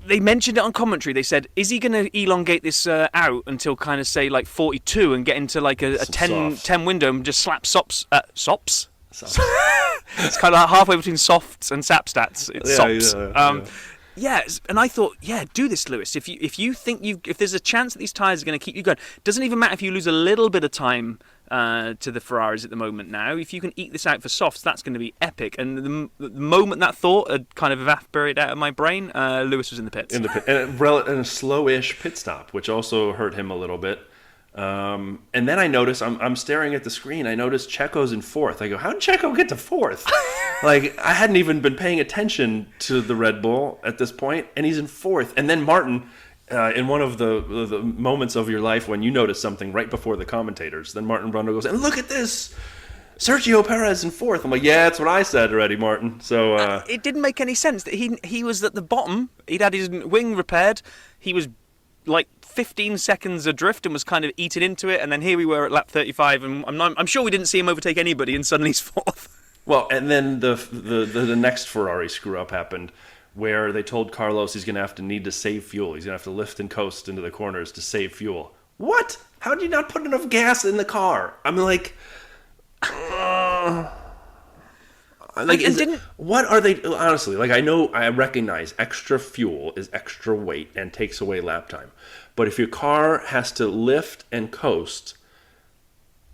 they mentioned it on commentary. They said, is he going to elongate this out until kind of say like 42 and get into like a 10 window and just slap sops? It's kind of like halfway between softs and sap stats. It's sops. Yes, and I thought, do this, Lewis. If you think if there's a chance that these tyres are going to keep you going, doesn't even matter if you lose a little bit of time to the Ferraris at the moment now. If you can eke this out for softs, that's going to be epic. And the moment that thought had kind of evaporated out of my brain, Lewis was in the pits. And a slow-ish pit stop, which also hurt him a little bit. And then I notice, I'm staring at the screen, I notice Checo's in fourth. I go, how did Checo get to fourth? Like, I hadn't even been paying attention to the Red Bull at this point, and he's in fourth. And then Martin, in one of the moments of your life when you notice something right before the commentators, then Martin Brundle goes, and look at this! Sergio Perez in fourth. I'm like, yeah, that's what I said already, Martin. So it didn't make any sense. He was at the bottom. He'd had his wing repaired. He was like 15 seconds adrift and was kind of eaten into it, and then here we were at lap 35, and I'm sure we didn't see him overtake anybody, and suddenly he's fourth. Well, and then the next Ferrari screw up happened, where they told Carlos he's going to need to save fuel. He's going to have to lift and coast into the corners to save fuel. What? How did you not put enough gas in the car? I'm like, what are they, honestly, like, I recognize extra fuel is extra weight and takes away lap time. But if your car has to lift and coast,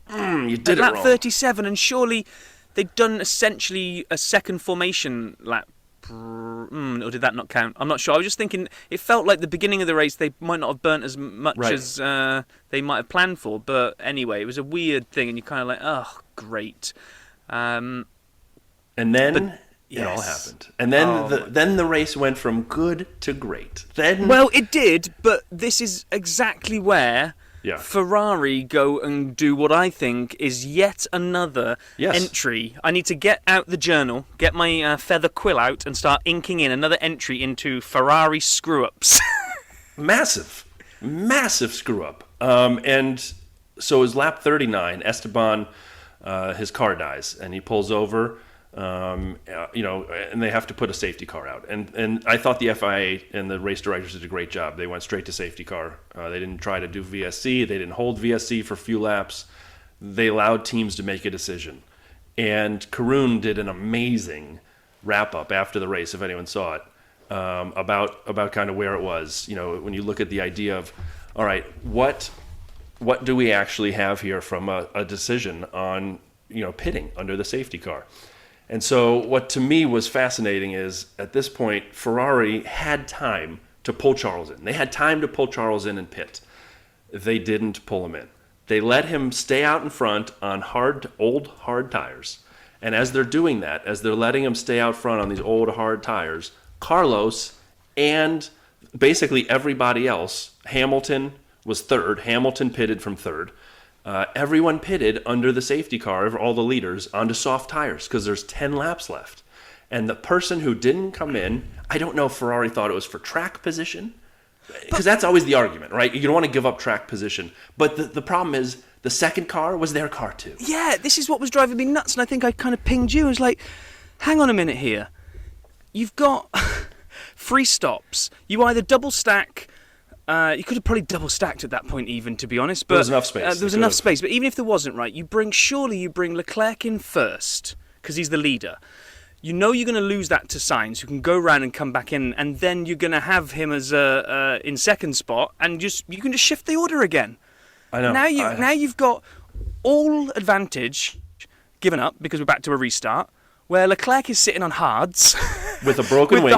you did it wrong. Lap 37, and surely they'd done essentially a second formation lap. Or did that not count? I'm not sure. I was just thinking, it felt like the beginning of the race, they might not have burnt as much as they might have planned for. But anyway, it was a weird thing, and you're kind of like, oh, great. And then it all happened. And then the race went from good to great. Well, it did, but this is exactly where Yeah. Ferrari go and do what I think is yet another entry. I need to get out the journal, get my feather quill out, and start inking in another entry into Ferrari screw-ups. Massive screw up. And so it was lap 39. Esteban, his car dies, and he pulls over. And they have to put a safety car out. And I thought the FIA and the race directors did a great job. They went straight to safety car. They didn't try to do VSC. They didn't hold VSC for a few laps. They allowed teams to make a decision. And Karun did an amazing wrap-up after the race, if anyone saw it, about kind of where it was. When you look at the idea of, all right, what do we actually have here from a decision on, pitting under the safety car? And so what to me was fascinating is, at this point, Ferrari had time to pull Charles in. They had time to pull Charles in and pit. They didn't pull him in. They let him stay out in front on old hard tires. And as they're doing that, as they're letting him stay out front on these old hard tires, Carlos and basically everybody else, Hamilton was third. Hamilton pitted from third. Everyone pitted under the safety car, all the leaders, onto soft tires because there's 10 laps left. And the person who didn't come in, I don't know if Ferrari thought it was for track position, because that's always the argument, right? You don't want to give up track position. But the problem is the second car was their car too. Yeah, this is what was driving me nuts, and I think I kind of pinged you. I was like, hang on a minute here. You've got free stops. You either double stack... you could have probably double stacked at that point, even, to be honest. But there was enough space. There was enough space. But even if there wasn't, right, surely you bring Leclerc in first because he's the leader. You're going to lose that to Sainz, who can go around and come back in, and then you're going to have him as in second spot, and you can just shift the order again. I know. Now you've got all advantage given up because we're back to a restart, where Leclerc is sitting on hards. With a broken wing.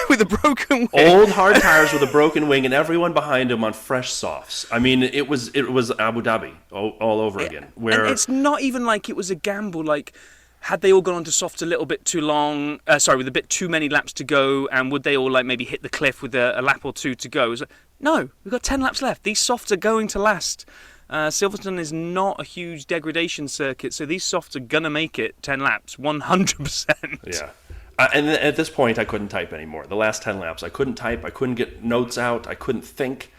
With a broken wing. Old hard tires with a broken wing, and everyone behind him on fresh softs. I mean, it was Abu Dhabi all over again. Where and it's not even like it was a gamble. Like, had they all gone on to softs a little bit too long? With a bit too many laps to go, and would they all maybe hit the cliff with a lap or two to go? It was like, no, we've got 10 laps left. These softs are going to last. Silverstone is not a huge degradation circuit, so these softs are going to make it 10 laps, 100%. Yeah. And at this point, I couldn't type anymore. The last 10 laps, I couldn't type. I couldn't get notes out. I couldn't think.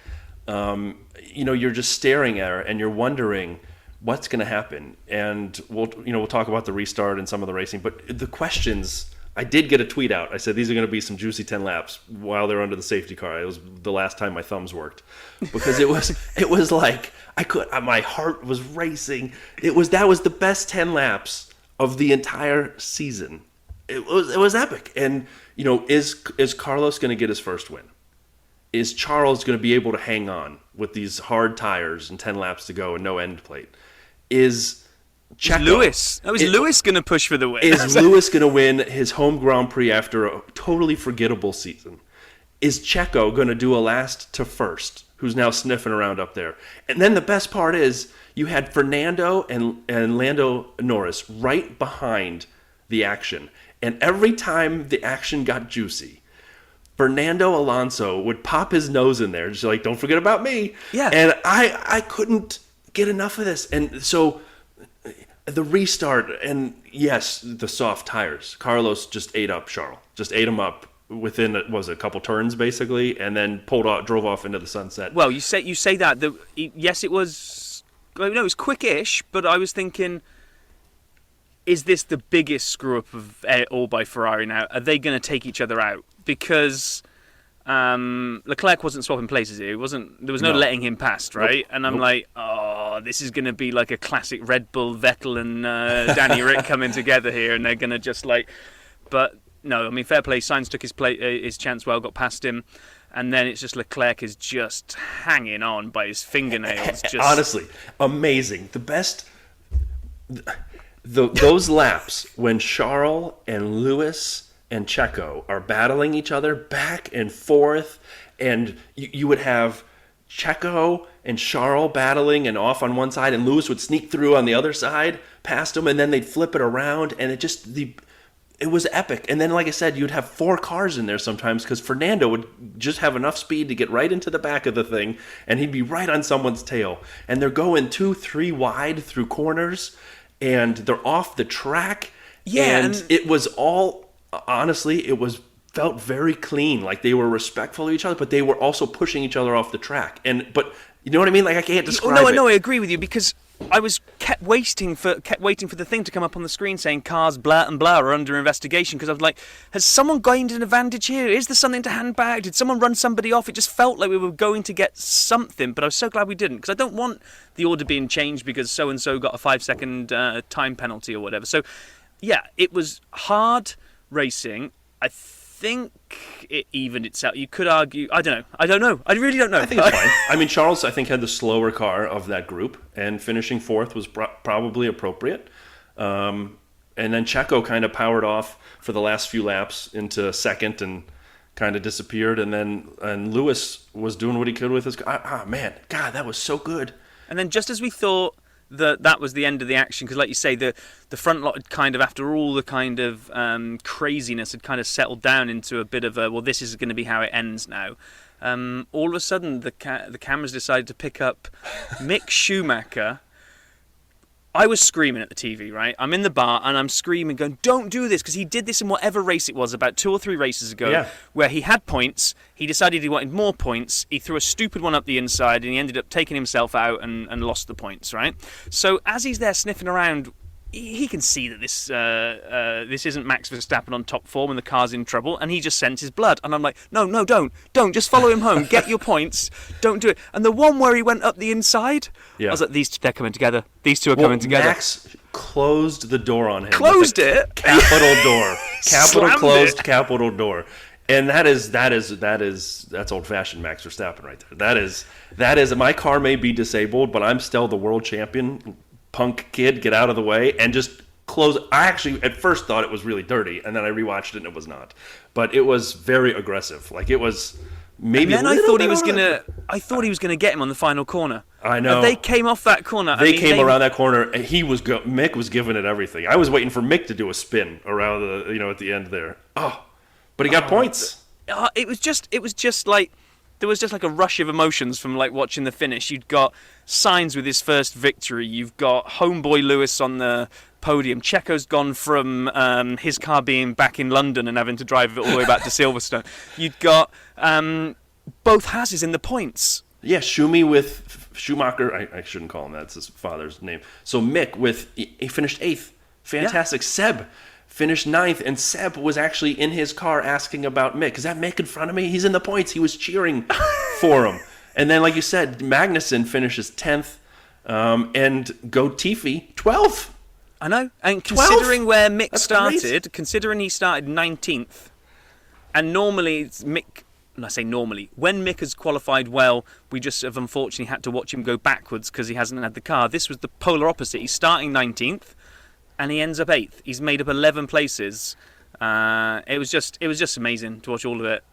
You're just staring at her, and you're wondering what's going to happen. And we'll talk about the restart and some of the racing. But the questions, I did get a tweet out. I said these are going to be some juicy 10 laps while they're under the safety car. It was the last time my thumbs worked, because it was like my heart was racing. That was the best 10 laps of the entire season. It was epic. And, is Carlos going to get his first win? Is Charles going to be able to hang on with these hard tires and 10 laps to go and no end plate? Is Checo... Lewis going to push for the win? Is Lewis going to win his home Grand Prix after a totally forgettable season? Is Checo going to do a last to first, who's now sniffing around up there? And then the best part is you had Fernando and Lando Norris right behind the action. And every time the action got juicy, Fernando Alonso would pop his nose in there, just like, don't forget about me. Yeah. And I couldn't get enough of this. And so the restart, and yes, the soft tires. Carlos just ate up Charles. Just ate him up within, a couple turns, basically, and then drove off into the sunset. Well, you say that. Yes, it was... it was quick-ish, but I was thinking... Is this the biggest screw-up of all by Ferrari now? Are they going to take each other out? Because Leclerc wasn't swapping places here. There was no letting him past, right? Nope. And I'm like, this is going to be like a classic Red Bull, Vettel and Danny Rick coming together here, and they're going to just like... But no, I mean, fair play. Sainz took his chance well, got past him. And then it's just Leclerc is just hanging on by his fingernails. Honestly, amazing. The best... Those laps when Charles and Lewis and Checo are battling each other back and forth, and you would have Checo and Charles battling and off on one side, and Lewis would sneak through on the other side past them, and then they'd flip it around, and it just it was epic. And then, like I said, you'd have 4 cars in there sometimes because Fernando would just have enough speed to get right into the back of the thing, and he'd be right on someone's tail. And they're going 2-3 wide through corners, and they're off the track. Yeah, and it was all, honestly, felt very clean. Like they were respectful of each other, but they were also pushing each other off the track. But you know what I mean? Like I can't describe it. No, I agree with you because I was kept waiting for the thing to come up on the screen saying cars blah and blah are under investigation, because I was like, has someone gained an advantage here? Is there something to hand back? Did someone run somebody off? It just felt like we were going to get something, but I was so glad we didn't, because I don't want the order being changed because so and so got a 5-second time penalty or whatever. So yeah, it was hard racing. I think it evened itself. You could argue. I don't know. I really don't know. I think it's fine. I mean, Charles, I think, had the slower car of that group, and finishing 4th was probably appropriate. And then Checo kind of powered off for the last few laps into 2nd and kind of disappeared. And Lewis was doing what he could with his car. Man, God, that was so good. And then just as we thought that was the end of the action, because like you say, the front lot had kind of, after all the kind of craziness, had kind of settled down into a bit of a, well, this is going to be how it ends now. All of a sudden, the cameras decided to pick up Mick Schumacher. I was screaming at the TV, right? I'm in the bar and I'm screaming, going, don't do this, because he did this in whatever race it was about 2 or 3 races ago, where he had points, he decided he wanted more points, he threw a stupid one up the inside, and he ended up taking himself out and lost the points, right? So as he's there sniffing around, he can see that this isn't Max Verstappen on top form and the car's in trouble, and he just sends his blood. And I'm like, no, don't, just follow him home, get your points, don't do it. And the one where he went up the inside, I was like, they're coming together. These two are coming together. Max closed the door on him. Closed it? Capital door. Capital closed, it. Capital door. And that's old-fashioned Max Verstappen right there. That is my car may be disabled, but I'm still the world champion. Punk kid, get out of the way, and just close. I actually at first thought it was really dirty, and then I rewatched it and it was not. But it was very aggressive. Like it was maybe. And then I thought he was gonna get him on the final corner. I know. But they came off that corner. They came around that corner, and Mick was giving it everything. I was waiting for Mick to do a spin around at the end there. But he got points. It was just like. There was just like a rush of emotions from like watching the finish. You'd got Sainz with his first victory. You've got homeboy Lewis on the podium. Checo's gone from his car being back in London and having to drive it all the way back to Silverstone. You'd got both Hasses in the points. Yeah, Schumi with Schumacher. I shouldn't call him that. It's his father's name. So Mick he finished 8th. Fantastic. Yeah. Seb finished 9th, and Seb was actually in his car asking about Mick. Is that Mick in front of me? He's in the points. He was cheering for him. And then, like you said, Magnussen finishes 10th, and Gotifi 12th. I know. And considering 12th? Where Mick That's started, great. Considering he started 19th, and normally it's Mick, and I say normally, when Mick has qualified well, we just have unfortunately had to watch him go backwards because he hasn't had the car. This was the polar opposite. He's starting 19th. And he ends up 8th. He's made up 11 places. It was just amazing to watch all of it.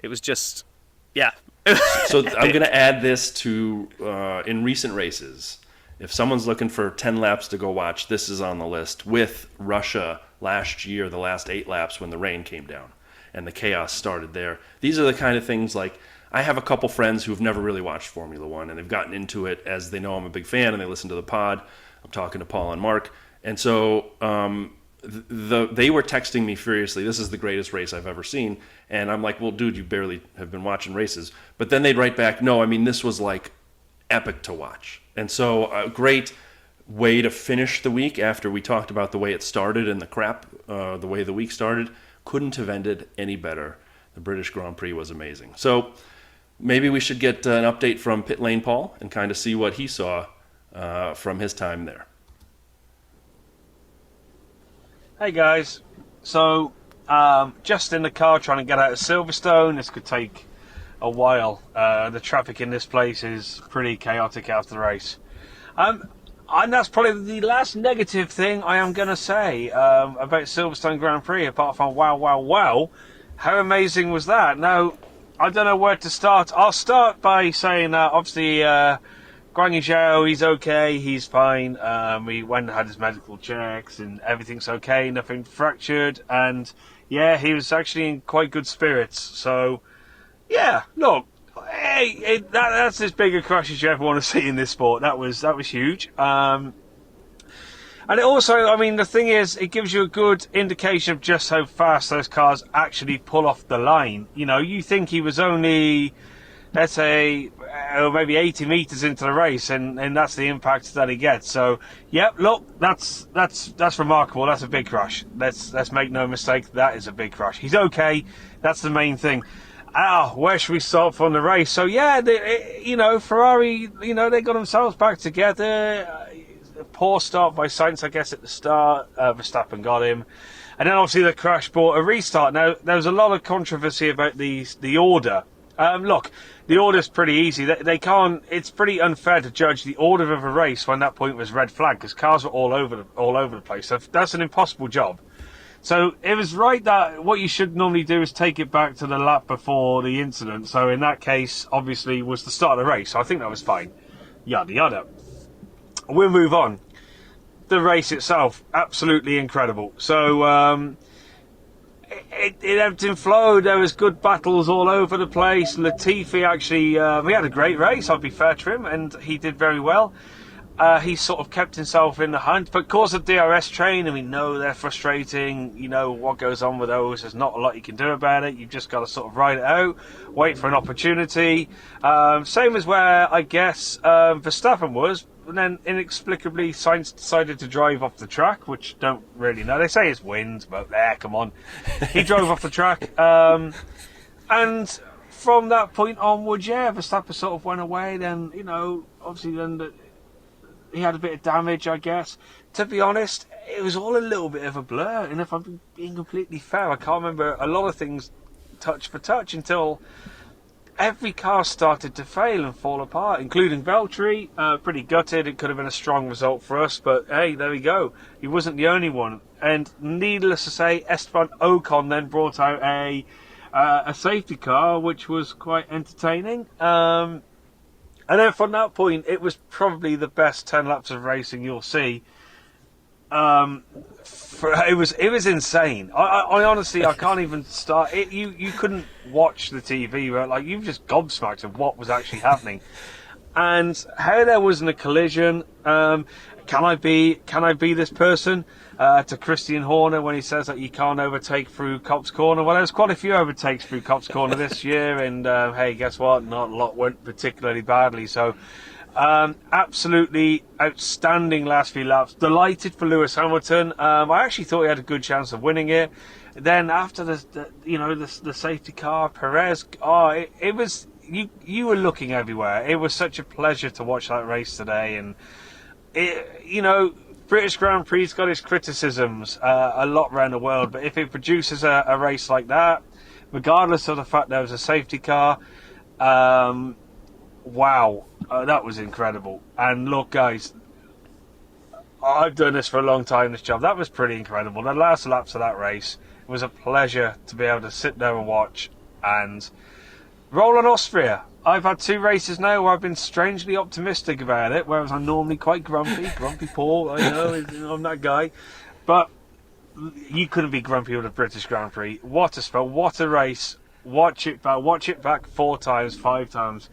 It was just, yeah. So I'm going to add this to in recent races. If someone's looking for 10 laps to go watch, this is on the list. With Russia last year, the last 8 laps when the rain came down and the chaos started there. These are the kind of things like, I have a couple friends who've never really watched Formula One, and they've gotten into it as they know I'm a big fan and they listen to the pod. I'm talking to Paul and Mark. And so they were texting me furiously, this is the greatest race I've ever seen. And I'm like, well, dude, you barely have been watching races. But then they'd write back, no, I mean, this was like epic to watch. And so a great way to finish the week after we talked about the way it started and the way the week started. Couldn't have ended any better. The British Grand Prix was amazing. So maybe we should get an update from Pit Lane Paul and kind of see what he saw from his time there. Hey guys, so just in the car trying to get out of Silverstone. This could take a while. The traffic in this place is pretty chaotic after the race. And that's probably the last negative thing I am going to say about Silverstone Grand Prix, apart from wow. How amazing was that? Now, I don't know where to start. I'll start by saying obviously Guan Yu Zhao, he's okay, he's fine. We went and had his medical checks and everything's okay, nothing fractured. And yeah, he was actually in quite good spirits. So yeah, look, hey, that's as big a crash as you ever want to see in this sport. That was huge. And it also, I mean, the thing is, it gives you a good indication of just how fast those cars actually pull off the line. You know, you think he was only, let's say, maybe 80 metres into the race, and that's the impact that he gets. So, yep, look, that's remarkable. That's a big crash. Let's make no mistake, that is a big crash. He's okay. That's the main thing. Where should we start from the race? So, yeah, Ferrari, they got themselves back together. Poor start by Sainz, I guess, at the start. Verstappen got him. And then obviously the crash brought a restart. Now, there was a lot of controversy about the order. Look, the order's pretty easy. They can't. It's pretty unfair to judge the order of a race when that point was red flag, because cars were all over the place. So that's an impossible job. So it was right that what you should normally do is take it back to the lap before the incident. So in that case, obviously, was the start of the race. So I think that was fine. Yada yada. We'll move on. The race itself, absolutely incredible. So it ebbed and flowed. There was good battles all over the place. Latifi actually, he had a great race, I'll be fair to him, and he did very well. He sort of kept himself in the hunt, but of course the DRS train, and we know they're frustrating. You know what goes on with those. There's not a lot you can do about it. You've just got to sort of ride it out, wait for an opportunity. Same as where I guess Verstappen was. And then inexplicably Sainz decided to drive off the track, which don't really know. They say it's wind, but come on. He drove off the track. And from that point onwards, Verstappen sort of went away. Then, obviously he had a bit of damage, I guess. To be honest, it was all a little bit of a blur. And if I'm being completely fair, I can't remember a lot of things touch for touch until every car started to fail and fall apart, including Valtteri. Pretty gutted. It could have been a strong result for us, but hey, there we go. He wasn't the only one. And needless to say, Esteban Ocon then brought out a safety car, which was quite entertaining. And then from that point, it was probably the best 10 laps of racing you'll see. It was insane. I honestly, I can't even start. You couldn't watch the TV, right? Like, you just gobsmacked of what was actually happening, and how there wasn't a collision. Can I be this person? To Christian Horner when he says that you can't overtake through Cops Corner. Well, there's quite a few overtakes through Cops Corner this year, and hey, guess what? Not a lot went particularly badly. So. Absolutely outstanding last few laps. Delighted for Lewis Hamilton. I actually thought he had a good chance of winning it. Then after the safety car, Perez. It was you were looking everywhere. It was such a pleasure to watch that race today. And British Grand Prix's got its criticisms a lot around the world, but if it produces a race like that, regardless of the fact there was a safety car. Wow, that was incredible. And look, guys, I've done this for a long time, this job. That was pretty incredible. The last laps of that race, it was a pleasure to be able to sit there and watch. And roll on Austria. I've had 2 races now where I've been strangely optimistic about it, whereas I'm normally quite grumpy Paul, I know, I'm that guy. But you couldn't be grumpy with a British Grand Prix. What a spell, what a race. Watch it back 4 times, 5 times.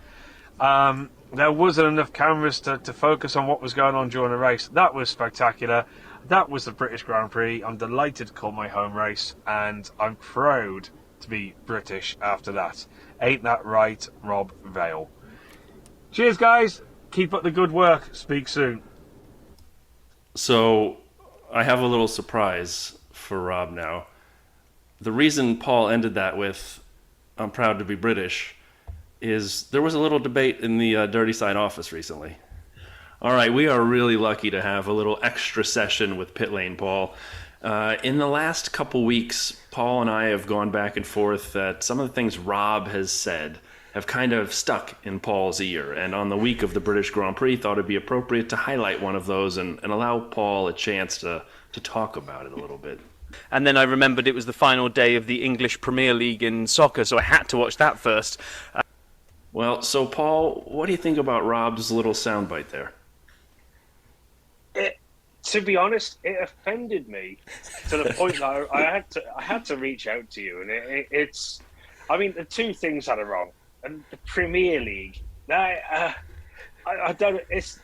There wasn't enough cameras to focus on what was going on during the race. That was spectacular. That was the British Grand Prix. I'm delighted to call my home race, and I'm proud to be British after that. Ain't that right, Rob Vale? Cheers, guys. Keep up the good work. Speak soon. So, I have a little surprise for Rob now. The reason Paul ended that with, I'm proud to be British, is there was a little debate in the Dirty Side office recently. All right, we are really lucky to have a little extra session with Pit Lane Paul. In the last couple weeks, Paul and I have gone back and forth that some of the things Rob has said have kind of stuck in Paul's ear. And on the week of the British Grand Prix, thought it'd be appropriate to highlight one of those and allow Paul a chance to talk about it a little bit. And then I remembered it was the final day of the English Premier League in soccer, so I had to watch that first. Well, so Paul, what do you think about Rob's little soundbite there? It, to be honest, it offended me to the point that I had to reach out to you, and it's, I mean, the two things that are wrong, and the Premier League. I don't. It's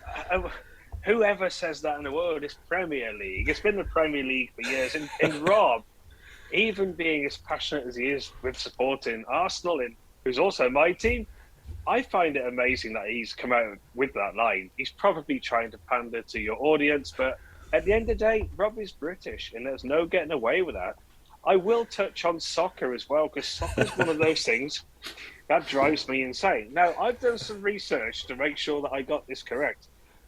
whoever says that in the world. It's Premier League. It's been the Premier League for years, and Rob, even being as passionate as he is with supporting Arsenal, and who's also my team, I find it amazing that he's come out with that line. He's probably trying to pander to your audience, but at the end of the day, Rob is British, and there's no getting away with that. I will touch on soccer as well, because soccer is one of those things that drives me insane. Now, I've done some research to make sure that I got this correct.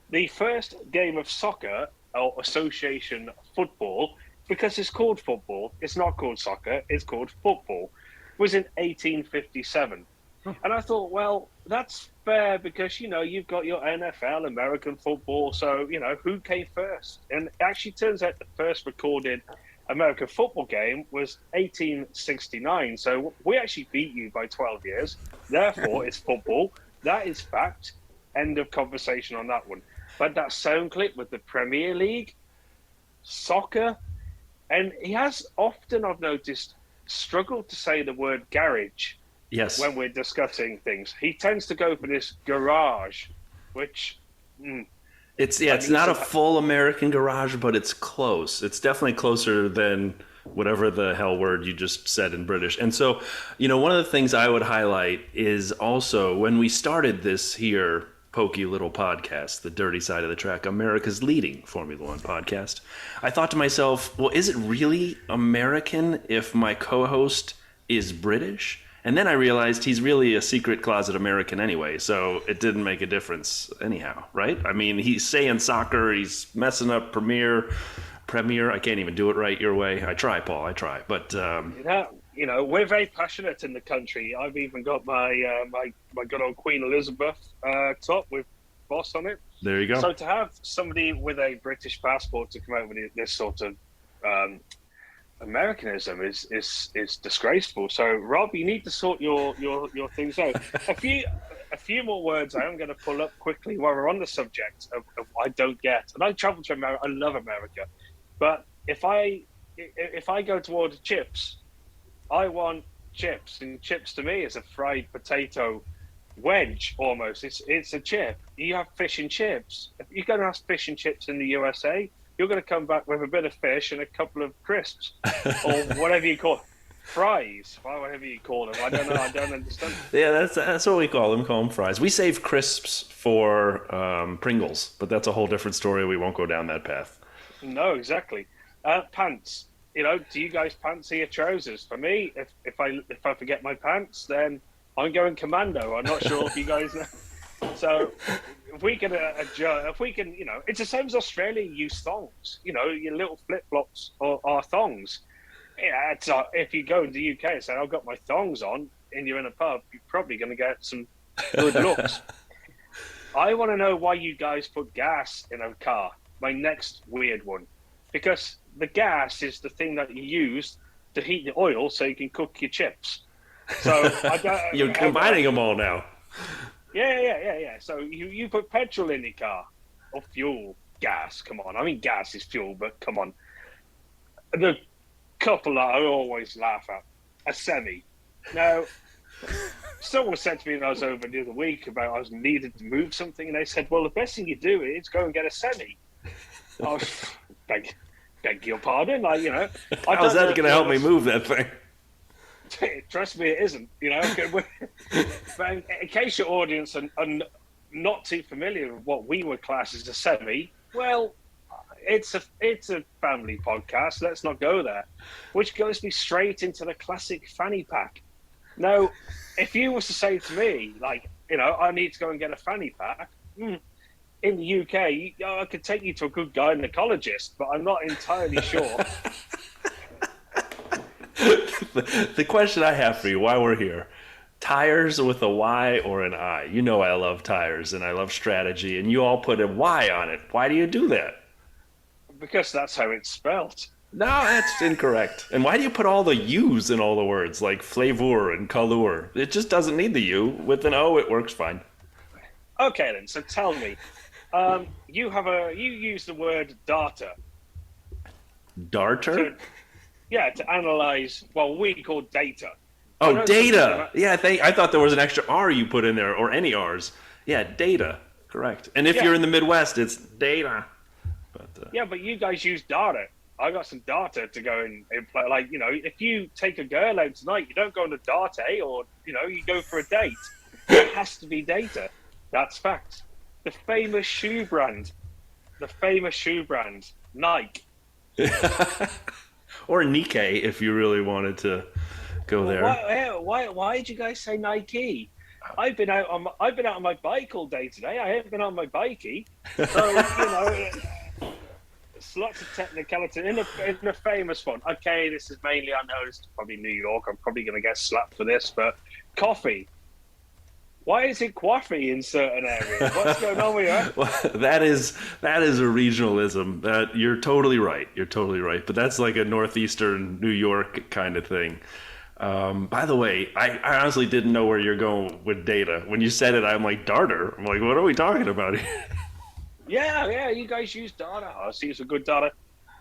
The first game of soccer, or association football, because it's called football, it's not called soccer, it's called football, was in 1857. And I thought, well, that's fair because, you've got your NFL, American football, so, who came first? And it actually turns out the first recorded American football game was 1869. So we actually beat you by 12 years. Therefore, it's football. That is fact. End of conversation on that one. But that sound clip with the Premier League, soccer, and he has often, I've noticed, struggled to say the word garage. Yes. When we're discussing things, he tends to go for this garage, which it's not a full American garage, but it's close. It's definitely closer than whatever the hell word you just said in British. And so, one of the things I would highlight is also when we started this here pokey little podcast, The Dirty Side of the Track, America's leading Formula One podcast, I thought to myself, well, is it really American if my co-host is British? And then I realized he's really a secret closet American anyway, so it didn't make a difference anyhow, right? I mean, he's saying soccer, he's messing up Premier. I can't even do it right your way. I try, Paul, I try. But we're very passionate in the country. I've even got my my good old Queen Elizabeth top with Boss on it. There you go. So to have somebody with a British passport to come out with this sort of Americanism is disgraceful. So Rob, you need to sort your things out. A few more words I am going to pull up quickly while we're on the subject of I don't get. And I travel to America. I love America, but if I go to order chips, I want chips, and chips to me is a fried potato wedge almost. It's a chip. You have fish and chips. If you're going to have fish and chips in the USA, you're going to come back with a bit of fish and a couple of crisps, or whatever you call it. Fries, or whatever you call them. I don't know. I don't understand. Yeah, that's what we call them. Call them fries. We save crisps for Pringles, but that's a whole different story. We won't go down that path. No, exactly. Pants. Do you guys fancy your trousers? For me, if I forget my pants, then I'm going commando. I'm not sure if you guys know. So if we can it's the same as Australia use thongs. Your little flip flops are thongs. Yeah, if you go in the UK and say I've got my thongs on, and you're in a pub, you're probably going to get some good looks. I want to know why you guys put gas in a car. My next weird one, because the gas is the thing that you use to heat the oil so you can cook your chips. So you're combining them all now. Yeah. So you put petrol in your car, or fuel, gas. Come on, I mean gas is fuel, but come on. The couple that I always laugh at, a semi. Now, someone said to me when I was over the other week about I was needed to move something, and they said, "Well, the best thing you do is go and get a semi." I was beg your pardon, How's that going to help me move that thing? Trust me, it isn't. But in case your audience are not too familiar with what we would class as a semi, well, it's a family podcast. Let's not go there. Which goes me straight into the classic fanny pack. Now, if you was to say to me, I need to go and get a fanny pack, in the UK, I could take you to a good gynecologist, but I'm not entirely sure. The question I have for you, while we're here, tires with a Y or an I? You know I love tires and I love strategy, and you all put a Y on it. Why do you do that? Because that's how it's spelled. No, that's incorrect. And why do you put all the U's in all the words, like flavor and color? It just doesn't need the U. With an O, it works fine. Okay, then. So tell me, you use the word data Darter? to to analyze. Well, we call data. I Oh, know data. Yeah, I thought there was an extra R you put in there, or any R's. Yeah, data. Correct. And if Yeah. you're in the Midwest, it's data. But Yeah, but you guys use data. I got some data to go and play. Like, if you take a girl out tonight, you don't go on a date, or you go for a date. It has to be data. That's fact. The famous shoe brand, Nike. or Nikkei, if you really wanted to go there. Why did you guys say Nike? I've been out on my bike all day today. I haven't been on my bikey, so it's lots of technicality in a famous one. Okay, this is mainly, I know it's probably New York. I'm probably going to get slapped for this, but coffee. Why is it coffee in certain areas? What's going on with you? Well, that is a regionalism. You're totally right. But that's like a northeastern New York kind of thing. By the way, I honestly didn't know where you're going with data. When you said it, I'm like, Darter? I'm like, what are we talking about here? Yeah, you guys use data. I see some good data.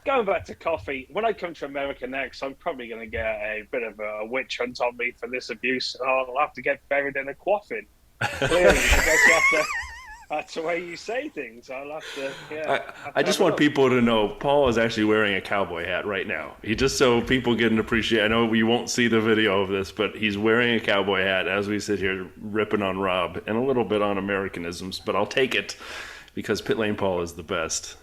Going back to coffee, when I come to America next, I'm probably going to get a bit of a witch hunt on me for this abuse. I'll have to get buried in a coffin. Clearly, I guess you have to, that's the way you say things. I'll have to, I just want people to know Paul is actually wearing a cowboy hat right now. He just so people get an appreciation. I know you won't see the video of this, but he's wearing a cowboy hat as we sit here ripping on Rob and a little bit on Americanisms, but I'll take it because Pit Lane Paul is the best.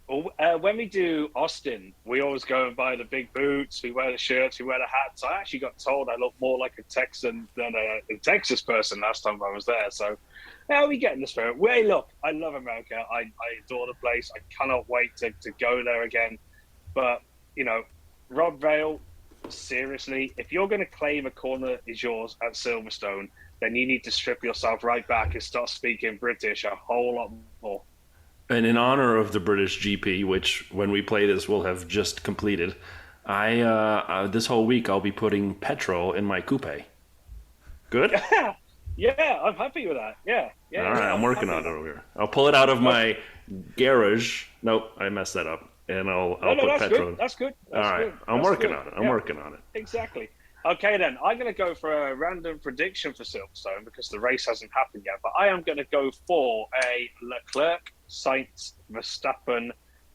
When we do Austin, we always go and buy the big boots, we wear the shirts, we wear the hats. I actually got told I look more like a Texan than a Texas person last time I was there. So, we get in the spirit. Look, I love America. I adore the place. I cannot wait to go there again. But, Rob Vale, seriously, if you're going to claim a corner is yours at Silverstone, then you need to strip yourself right back and start speaking British a whole lot more. And in honor of the British GP, which when we play this will have just completed, this whole week I'll be putting petrol in my coupe. Good? Yeah, I'm happy with that. Yeah. All right, I'm working on it over here. I'll pull it out of my garage. Nope, I messed that up. And I'll put that's petrol. Good. That's good. All right, I'm working on it. I'm working on it. Exactly. Okay, then. I'm going to go for a random prediction for Silverstone because the race hasn't happened yet. But I am going to go for a Leclerc, Sainz, Verstappen,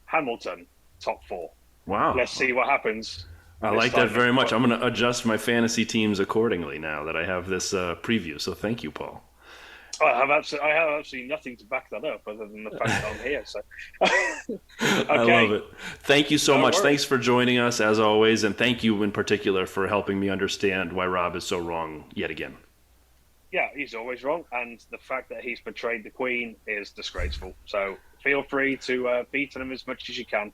Hamilton top four. Wow. Let's see what happens. I like that very much. I'm going to adjust my fantasy teams accordingly now that I have this preview. So thank you, Paul. I have absolutely nothing to back that up other than the fact that I'm here. So, okay. I love it. Thank you so much. worries. Thanks for joining us as always, and thank you in particular for helping me understand why Rob is so wrong yet again. Yeah, he's always wrong, and the fact that he's betrayed the Queen is disgraceful. So feel free to beat him as much as you can.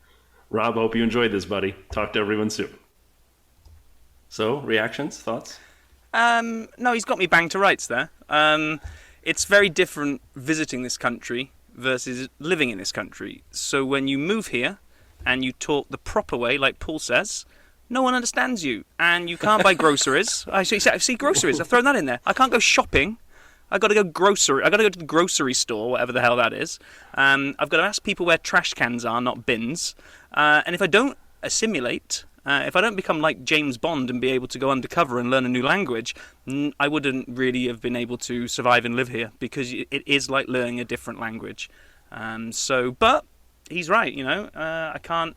Rob, hope you enjoyed this, buddy. Talk to everyone soon. So, reactions, thoughts? No, he's got me banged to rights there. It's very different visiting this country versus living in this country. So when you move here and you talk the proper way, like Paul says, no one understands you. And you can't buy groceries. I see groceries. I've thrown that in there. I can't go shopping. I've got to go to the grocery store, whatever the hell that is. I've got to ask people where trash cans are, not bins. And if I don't assimilate, if I don't become like James Bond and be able to go undercover and learn a new language, I wouldn't really have been able to survive and live here because it is like learning a different language. But he's right, I can't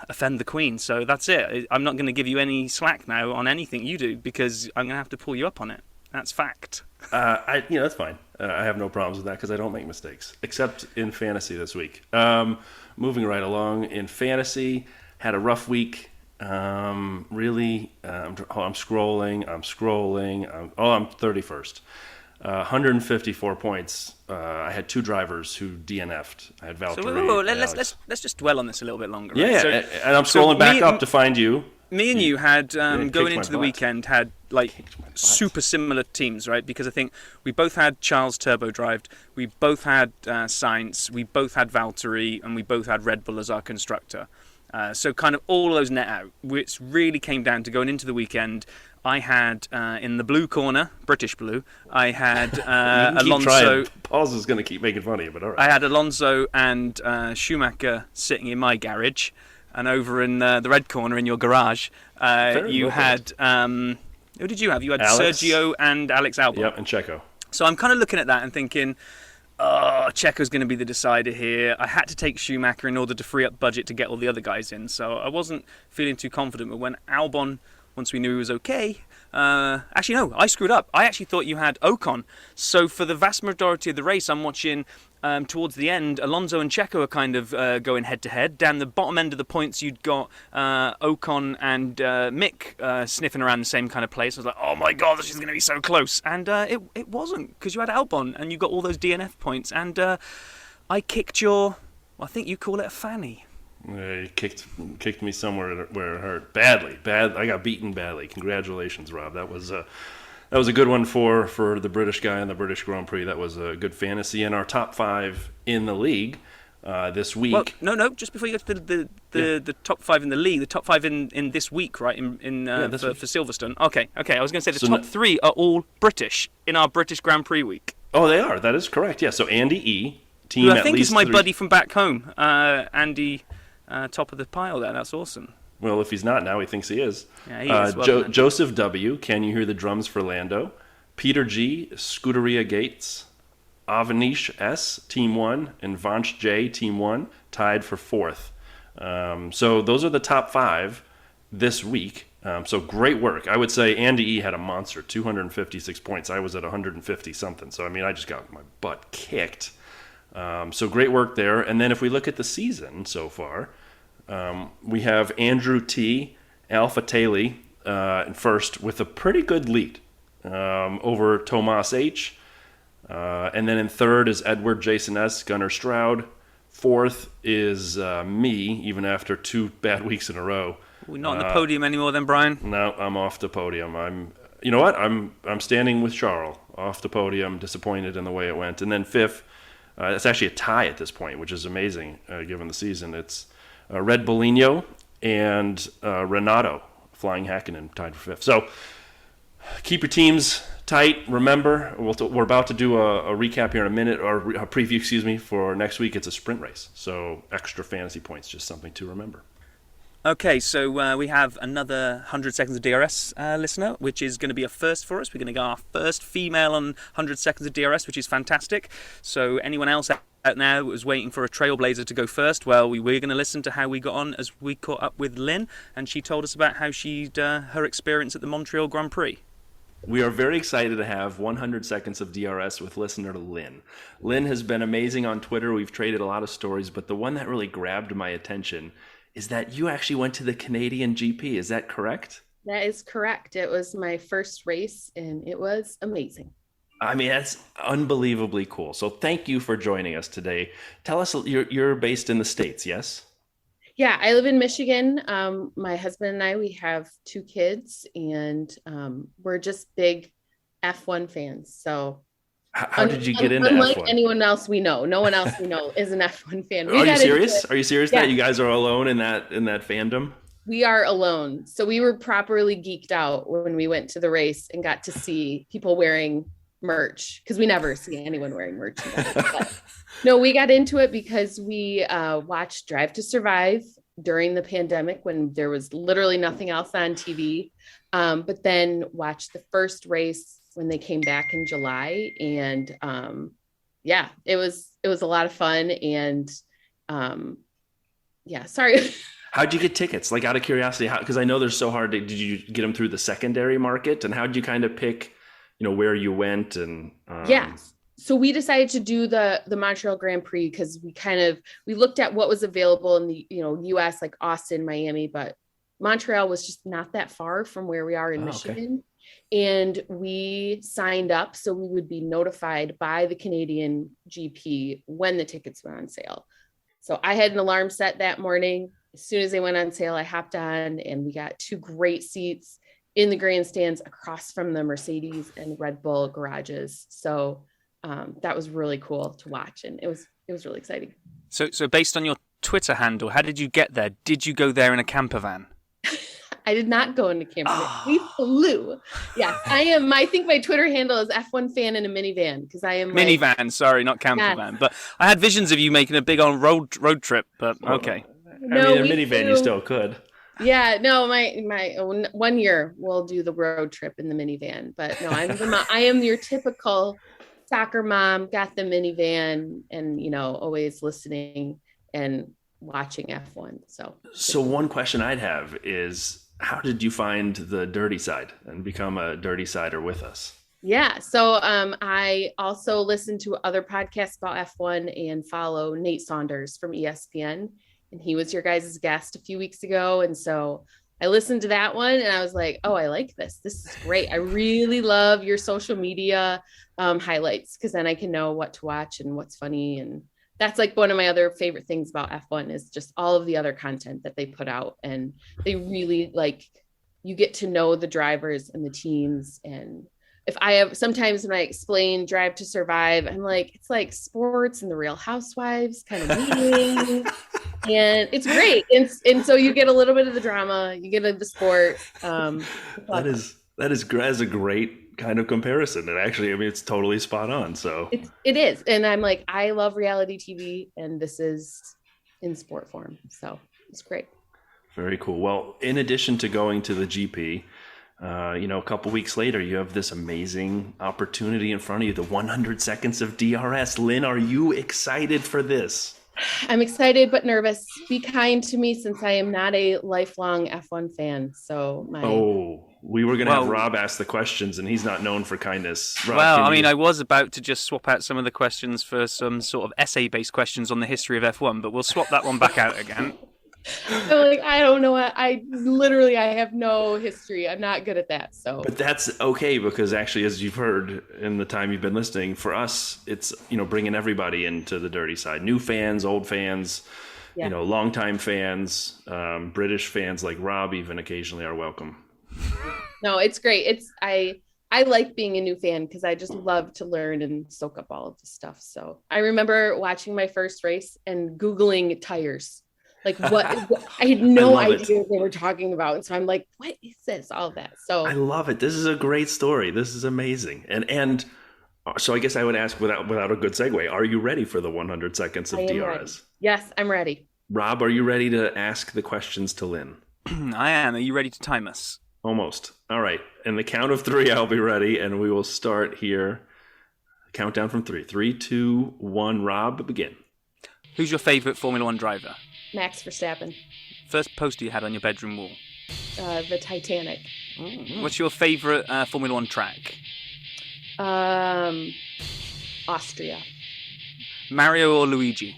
offend the Queen, so that's it. I'm not going to give you any slack now on anything you do because I'm going to have to pull you up on it. That's fact. That's fine. I have no problems with that because I don't make mistakes, except in fantasy this week. Moving right along in fantasy, had a rough week. I'm scrolling. I'm 31st. 154 points. I had two drivers who DNF'd. I had Valtteri. Let's just dwell on this a little bit longer. Yeah, right? and I'm scrolling back up to find you. Me and you had It going kicked into my the butt. weekend had like super similar teams, right? Because I think we both had Charles turbo drived, we both had Sainz, we both had Valtteri, and we both had Red Bull as our constructor. So kind of all of those net out, which really came down to going into the weekend. I had in the blue corner, British blue, I had Alonso. Paul's is going to keep making fun of you, but all right. I had Alonso and Schumacher sitting in my garage, and over in the red corner in your garage, you had who did you have? You had Alex. Sergio and Alex Albon. Yep, and Checo. So I'm kind of looking at that and thinking, oh, Checo's going to be the decider here. I had to take Schumacher in order to free up budget to get all the other guys in, so I wasn't feeling too confident. But when Albon, once we knew he was okay, actually no, I screwed up. I actually thought you had Ocon. So for the vast majority of the race, I'm watching towards the end, Alonso and Checo are kind of going head-to-head. Down the bottom end of the points, you'd got Ocon and Mick sniffing around the same kind of place. I was like, oh my God, this is going to be so close. And it wasn't, because you had Albon, and you got all those DNF points. And I kicked your, I think you call it a fanny. He kicked me somewhere where it hurt badly. I got beaten badly. Congratulations, Rob. That was a good one for the British guy in the British Grand Prix. That was a good fantasy. And our top 5 in the league this week. Well, no. Just before you go to the top 5 in the league, the top 5 in this week, right? For Silverstone. Okay. I was going to say the top 3 are all British in our British Grand Prix week. Oh, they are. That is correct. Yeah. So Andy E. Team. Who I think is my buddy from back home, Andy. Top of the pile there. That's awesome. Well, if he's not now, he thinks he is. Yeah, he is. Joseph W. Can you hear the drums for Lando? Peter G. Scuderia Gates. Avanish S. Team 1. And Vanch J. Team 1. Tied for 4th. So those are the top 5 this week. So great work. I would say Andy E. had a monster, 256 points. I was at 150 something. So, I mean, I just got my butt kicked. So great work there. And then if we look at the season so far, we have Andrew T. Alpha Taylor in first with a pretty good lead over Tomas H. And then in third is Edward Jason S. Gunnar Stroud. Fourth is me, even after 2 bad weeks in a row. We're not on the podium anymore then, Brian? No, I'm off the podium. You know what? I'm standing with Charles off the podium, disappointed in the way it went. And then fifth, it's actually a tie at this point, which is amazing given the season. It's Red Bullino and Renato Flying Hakkinen tied for fifth. So keep your teams tight. Remember, we're about to do a recap here in a minute, or a preview, for next week. It's a sprint race, so extra fantasy points, just something to remember. Okay, so we have another 100 Seconds of DRS listener, which is going to be a first for us. We're going to get our first female on 100 Seconds of DRS, which is fantastic. So anyone else out now who was waiting for a trailblazer to go first, well, we're going to listen to how we got on as we caught up with Lynn, and she told us about how she'd her experience at the Montreal Grand Prix. We are very excited to have 100 Seconds of DRS with listener Lynn. Lynn has been amazing on Twitter. We've traded a lot of stories, but the one that really grabbed my attention is that you actually went to the Canadian GP. Is that correct? That is correct. It was my first race, and it was amazing. I mean, that's unbelievably cool. So thank you for joining us today. Tell us, you're based in the States, yes? Yeah, I live in Michigan. My husband and I, we have 2 kids, and we're just big F1 fans. So how did you get into unlike F1? Anyone else we know, no one else we know is an F1 fan. Are you serious? Are you serious Yeah. that you guys are alone in that fandom? We are alone. So we were properly geeked out when we went to the race and got to see people wearing merch, because we never see anyone wearing merch. No, we got into it because we watched Drive to Survive during the pandemic when there was literally nothing else on TV, but then watched the first race when they came back in July, and yeah, it was a lot of fun. And yeah, sorry. How'd you get tickets? Like, out of curiosity, because I know they're so hard. Did you get them through the secondary market, and how'd you kind of pick, where you went? And yeah, so we decided to do the Montreal Grand Prix because we looked at what was available in the US, like Austin, Miami, but Montreal was just not that far from where we are in Michigan. Okay. And we signed up so we would be notified by the Canadian GP when the tickets went on sale. So I had an alarm set that morning. As soon as they went on sale, I hopped on, and we got 2 great seats. in the grandstands across from the Mercedes and Red Bull garages. So that was really cool to watch, and it was really exciting. So based on your Twitter handle, how did you get there? Did you go there in a camper van? I did not go into camper van. We flew. Yes, I am. I think my Twitter handle is F1 fan in a minivan because I am minivan. Sorry, not camper van. But I had visions of you making a big on road trip. But okay. No, a minivan you still could. Yeah, no, my 1 year we'll do the road trip in the minivan. But no, I am your typical soccer mom, got the minivan, and always listening and watching F1. So one question I'd have is, how did you find the dirty side and become a dirty sider with us? Yeah. So I also listen to other podcasts about F1 and follow Nate Saunders from ESPN. And he was your guys' guest a few weeks ago. And so I listened to that one and I was like, oh, I like this. This is great. I really love your social media highlights, because then I can know what to watch and what's funny. And that's like one of my other favorite things about F1 is just all of the other content that they put out. And they really you get to know the drivers and the teams. And sometimes when I explain Drive to Survive, I'm like, it's like sports and the Real Housewives kind of meeting. And it's great. And so you get a little bit of the drama, you get the sport. That is a great kind of comparison. And actually, it's totally spot on. So it is. And I'm like, I love reality TV, and this is in sport form. So it's great. Very cool. Well, in addition to going to the GP, a couple weeks later, you have this amazing opportunity in front of you, the 100 seconds of DRS. Lynn, are you excited for this? I'm excited but nervous. Be kind to me, since I am not a lifelong F1 fan. So we were going to have Rob ask the questions, and he's not known for kindness. Rob, I was about to just swap out some of the questions for some sort of essay-based questions on the history of F1, but we'll swap that one back out again. I don't know. I have no history. I'm not good at that. So, but that's okay, because actually, as you've heard in the time you've been listening, for us, it's bringing everybody into the dirty side. New fans, old fans, longtime fans, British fans like Rob even occasionally are welcome. No, it's great. I like being a new fan because I just love to learn and soak up all of the stuff. So I remember watching my first race and Googling tires. Like what I had no idea what they were talking about. And so I'm like, what is this? All of that. So I love it. This is a great story. This is amazing. And so I guess I would ask without a good segue, are you ready for the 100 seconds of DRS? Ready. Yes, I'm ready. Rob, are you ready to ask the questions to Lynn? I am. Are you ready to time us? Almost. All right. In the count of 3, I'll be ready, and we will start here. Countdown from 3. 3, 2, 1. Rob, begin. Who's your favorite Formula One driver? Max Verstappen. First poster you had on your bedroom wall? The Titanic. What's your favorite Formula One track? Austria. Mario or Luigi?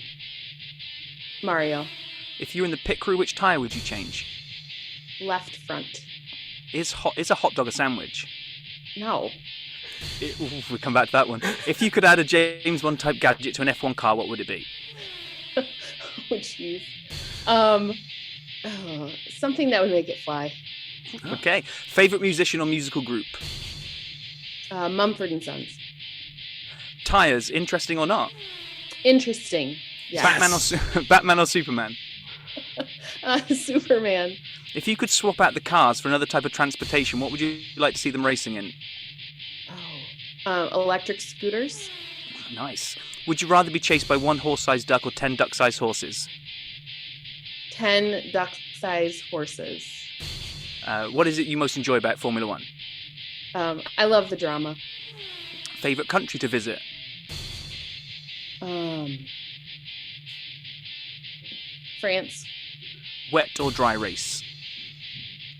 Mario. If you were in the pit crew, which tyre would you change? Left front. Is a hot dog a sandwich? No. We come back to that one. If you could add a James Bond type gadget to an F1 car, what would it be? Oh, jeez. Something that would make it fly. Okay. Favorite musician or musical group? Mumford and Sons. Tires, interesting or not? Interesting. Yes. Batman or Superman? Superman. If you could swap out the cars for another type of transportation, what would you like to see them racing in? Electric scooters. Nice. Would you rather be chased by 1 horse-sized duck or 10 duck-sized horses? 10 duck-sized horses. What is it you most enjoy about Formula One? I love the drama. Favorite country to visit? France. Wet or dry race?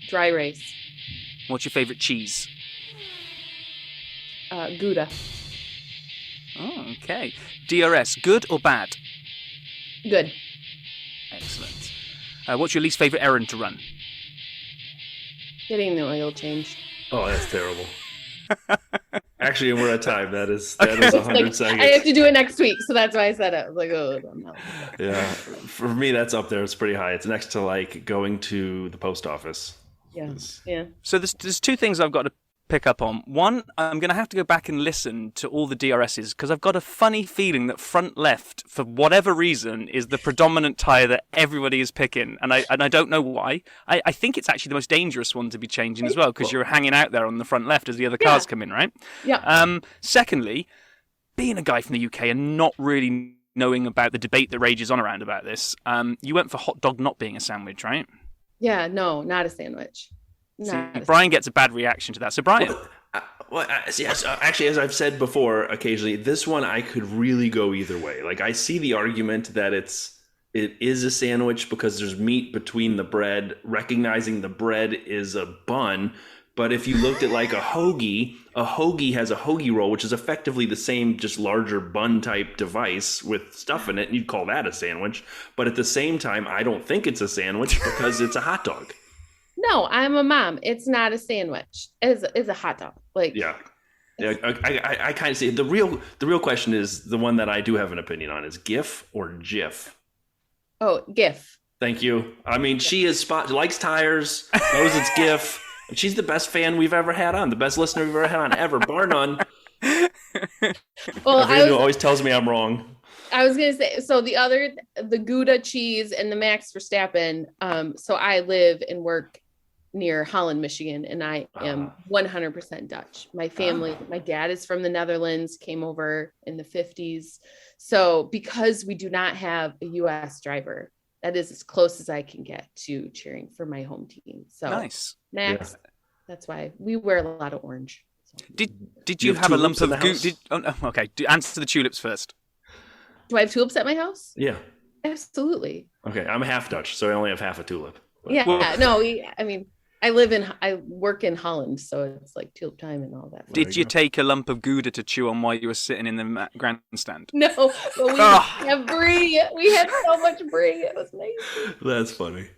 Dry race. What's your favorite cheese? Gouda. Oh, okay. DRS, good or bad? Good. Excellent. What's your least favorite errand to run? Getting the oil changed. Oh, that's terrible. Actually, we're at time. That is 100 seconds. I have to do it next week, so that's why I said it. I was like, oh, no. Yeah, for me, that's up there. It's pretty high. It's next to like going to the post office. Yeah. Yeah. So there's two things I've got to pick up on. One, I'm going to have to go back and listen to all the DRSs because I've got a funny feeling that front left, for whatever reason, is the predominant tyre that everybody is picking, and I don't know why. I think it's actually the most dangerous one to be changing as well because you're hanging out there on the front left as the other cars come in, right? Yeah. Secondly, being a guy from the UK and not really knowing about the debate that rages on around about this, you went for hot dog not being a sandwich, right? Yeah. No, not a sandwich. Brian gets a bad reaction to that. So, Brian. Yes, actually, as I've said before, occasionally, this one I could really go either way. Like, I see the argument that it is a sandwich because there's meat between the bread, recognizing the bread is a bun. But if you looked at like a hoagie has a hoagie roll, which is effectively the same, just larger bun type device with stuff in it, and you'd call that a sandwich. But at the same time, I don't think it's a sandwich because it's a hot dog. No, I'm a mom. It's not a sandwich. It's a hot dog. Like, yeah. I kind of see the real question is the one that I do have an opinion on is GIF or GIF. Oh, GIF. Thank you. I mean, she likes tires, knows it's GIF. And she's the best fan we've ever had on, the best listener we've ever had on ever, bar none. Well, everyone always tells me I'm wrong. I was gonna say, so the Gouda cheese and the Max Verstappen. So I live and work near Holland, Michigan, and I am 100% Dutch. My family, my dad is from the Netherlands, came over in the 50s. So because we do not have a US driver, that is as close as I can get to cheering for my home team. So nice. Max, that's why we wear a lot of orange. So. Did you have a lump of Gouda? Okay, answer the tulips first. Do I have tulips at my house? Yeah. Absolutely. Okay, I'm half Dutch, so I only have half a tulip. But. Yeah, I work in Holland, so it's like tulip time and all that. Did you take a lump of Gouda to chew on while you were sitting in the grandstand? No, but we have brie. We had so much brie. It was amazing. That's funny.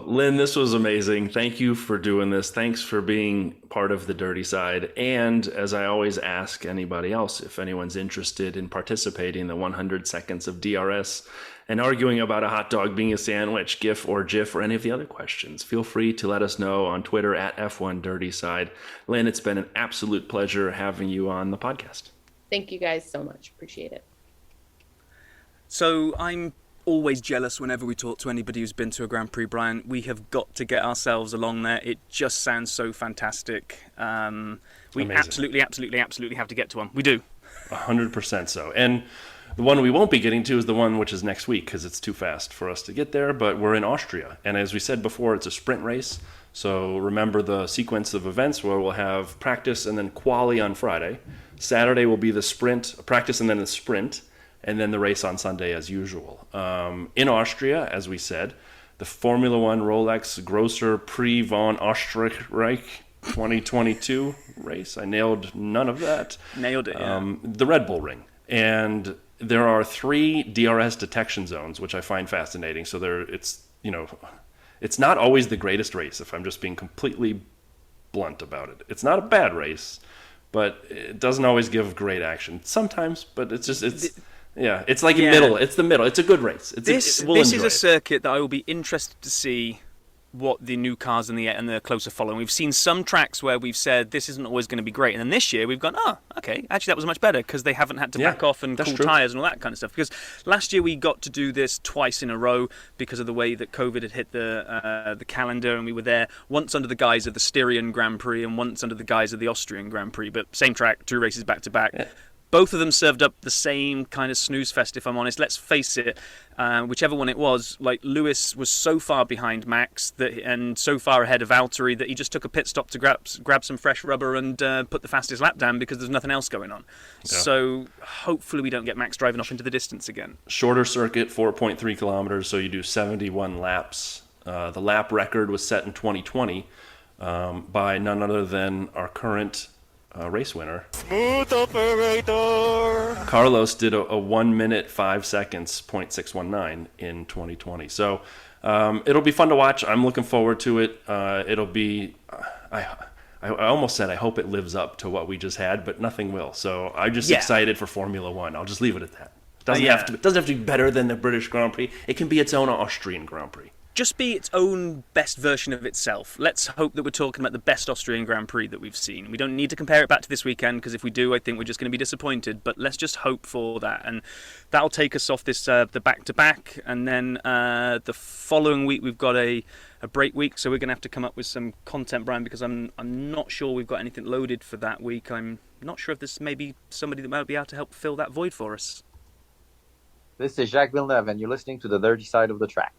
Lynn, this was amazing. Thank you for doing this. Thanks for being part of the dirty side. And as I always ask anybody else, if anyone's interested in participating in the 100 seconds of DRS and arguing about a hot dog being a sandwich, GIF or GIF, or any of the other questions, feel free to let us know on Twitter at F1DirtySide. Lynn, it's been an absolute pleasure having you on the podcast. Thank you guys so much. Appreciate it. So I'm always jealous whenever we talk to anybody who's been to a Grand Prix, Brian. We have got to get ourselves along there. It just sounds so fantastic. We absolutely have to get to one. We do. 100% so. And the one we won't be getting to is the one which is next week because it's too fast for us to get there, but we're in Austria. And as we said before, it's a sprint race. So remember the sequence of events where we'll have practice and then quali on Friday. Saturday will be the sprint, practice and then the sprint, and then the race on Sunday as usual. In Austria, as we said, the Formula One Rolex Grosser Prix von Österreich 2022 race. I nailed none of that. Nailed it, yeah. The Red Bull Ring. And there are 3 DRS detection zones, which I find fascinating. So it's not always the greatest race, if I'm just being completely blunt about it. It's not a bad race, but it doesn't always give great action. Sometimes, but it's like middle. It's the middle. It's a good race. This is a circuit that I will be interested to see what the new cars and the closer following. We've seen some tracks where we've said this isn't always going to be great, and then this year we've gone, okay, actually that was much better because they haven't had to back off and cool tyres and all that kind of stuff. Because last year we got to do this twice in a row because of the way that COVID had hit the calendar, and we were there once under the guise of the Styrian Grand Prix and once under the guise of the Austrian Grand Prix, but same track, 2 races back to back. Yeah. Both of them served up the same kind of snooze fest, if I'm honest. Let's face it, whichever one it was, like Lewis was so far behind Max and so far ahead of Valtteri that he just took a pit stop to grab some fresh rubber and put the fastest lap down because there's nothing else going on. Yeah. So hopefully we don't get Max driving off into the distance again. Shorter circuit, 4.3 kilometers, so you do 71 laps. The lap record was set in 2020 by none other than our current race winner. Smooth operator. Carlos did a 1 minute 5 seconds 0.619 in 2020. So it'll be fun to watch. I'm looking forward to it. It'll be. I almost said I hope it lives up to what we just had, but nothing will. So I'm just excited for Formula One. I'll just leave it at that. Doesn't have to be better than the British Grand Prix. It can be its own Austrian Grand Prix. just be its own best version of itself. Let's hope that we're talking about the best Austrian Grand Prix that we've seen. We don't need to compare it back to this weekend, because if we do, I think we're just going to be disappointed. But let's just hope for that, and that'll take us off this the back-to-back, and then the following week we've got a break week, so we're going to have to come up with some content, Brian, because I'm not sure we've got anything loaded for that week. I'm not sure if there's maybe somebody that might be able to help fill that void for us. This is Jacques Villeneuve, and you're listening to The Dirty Side of the Track.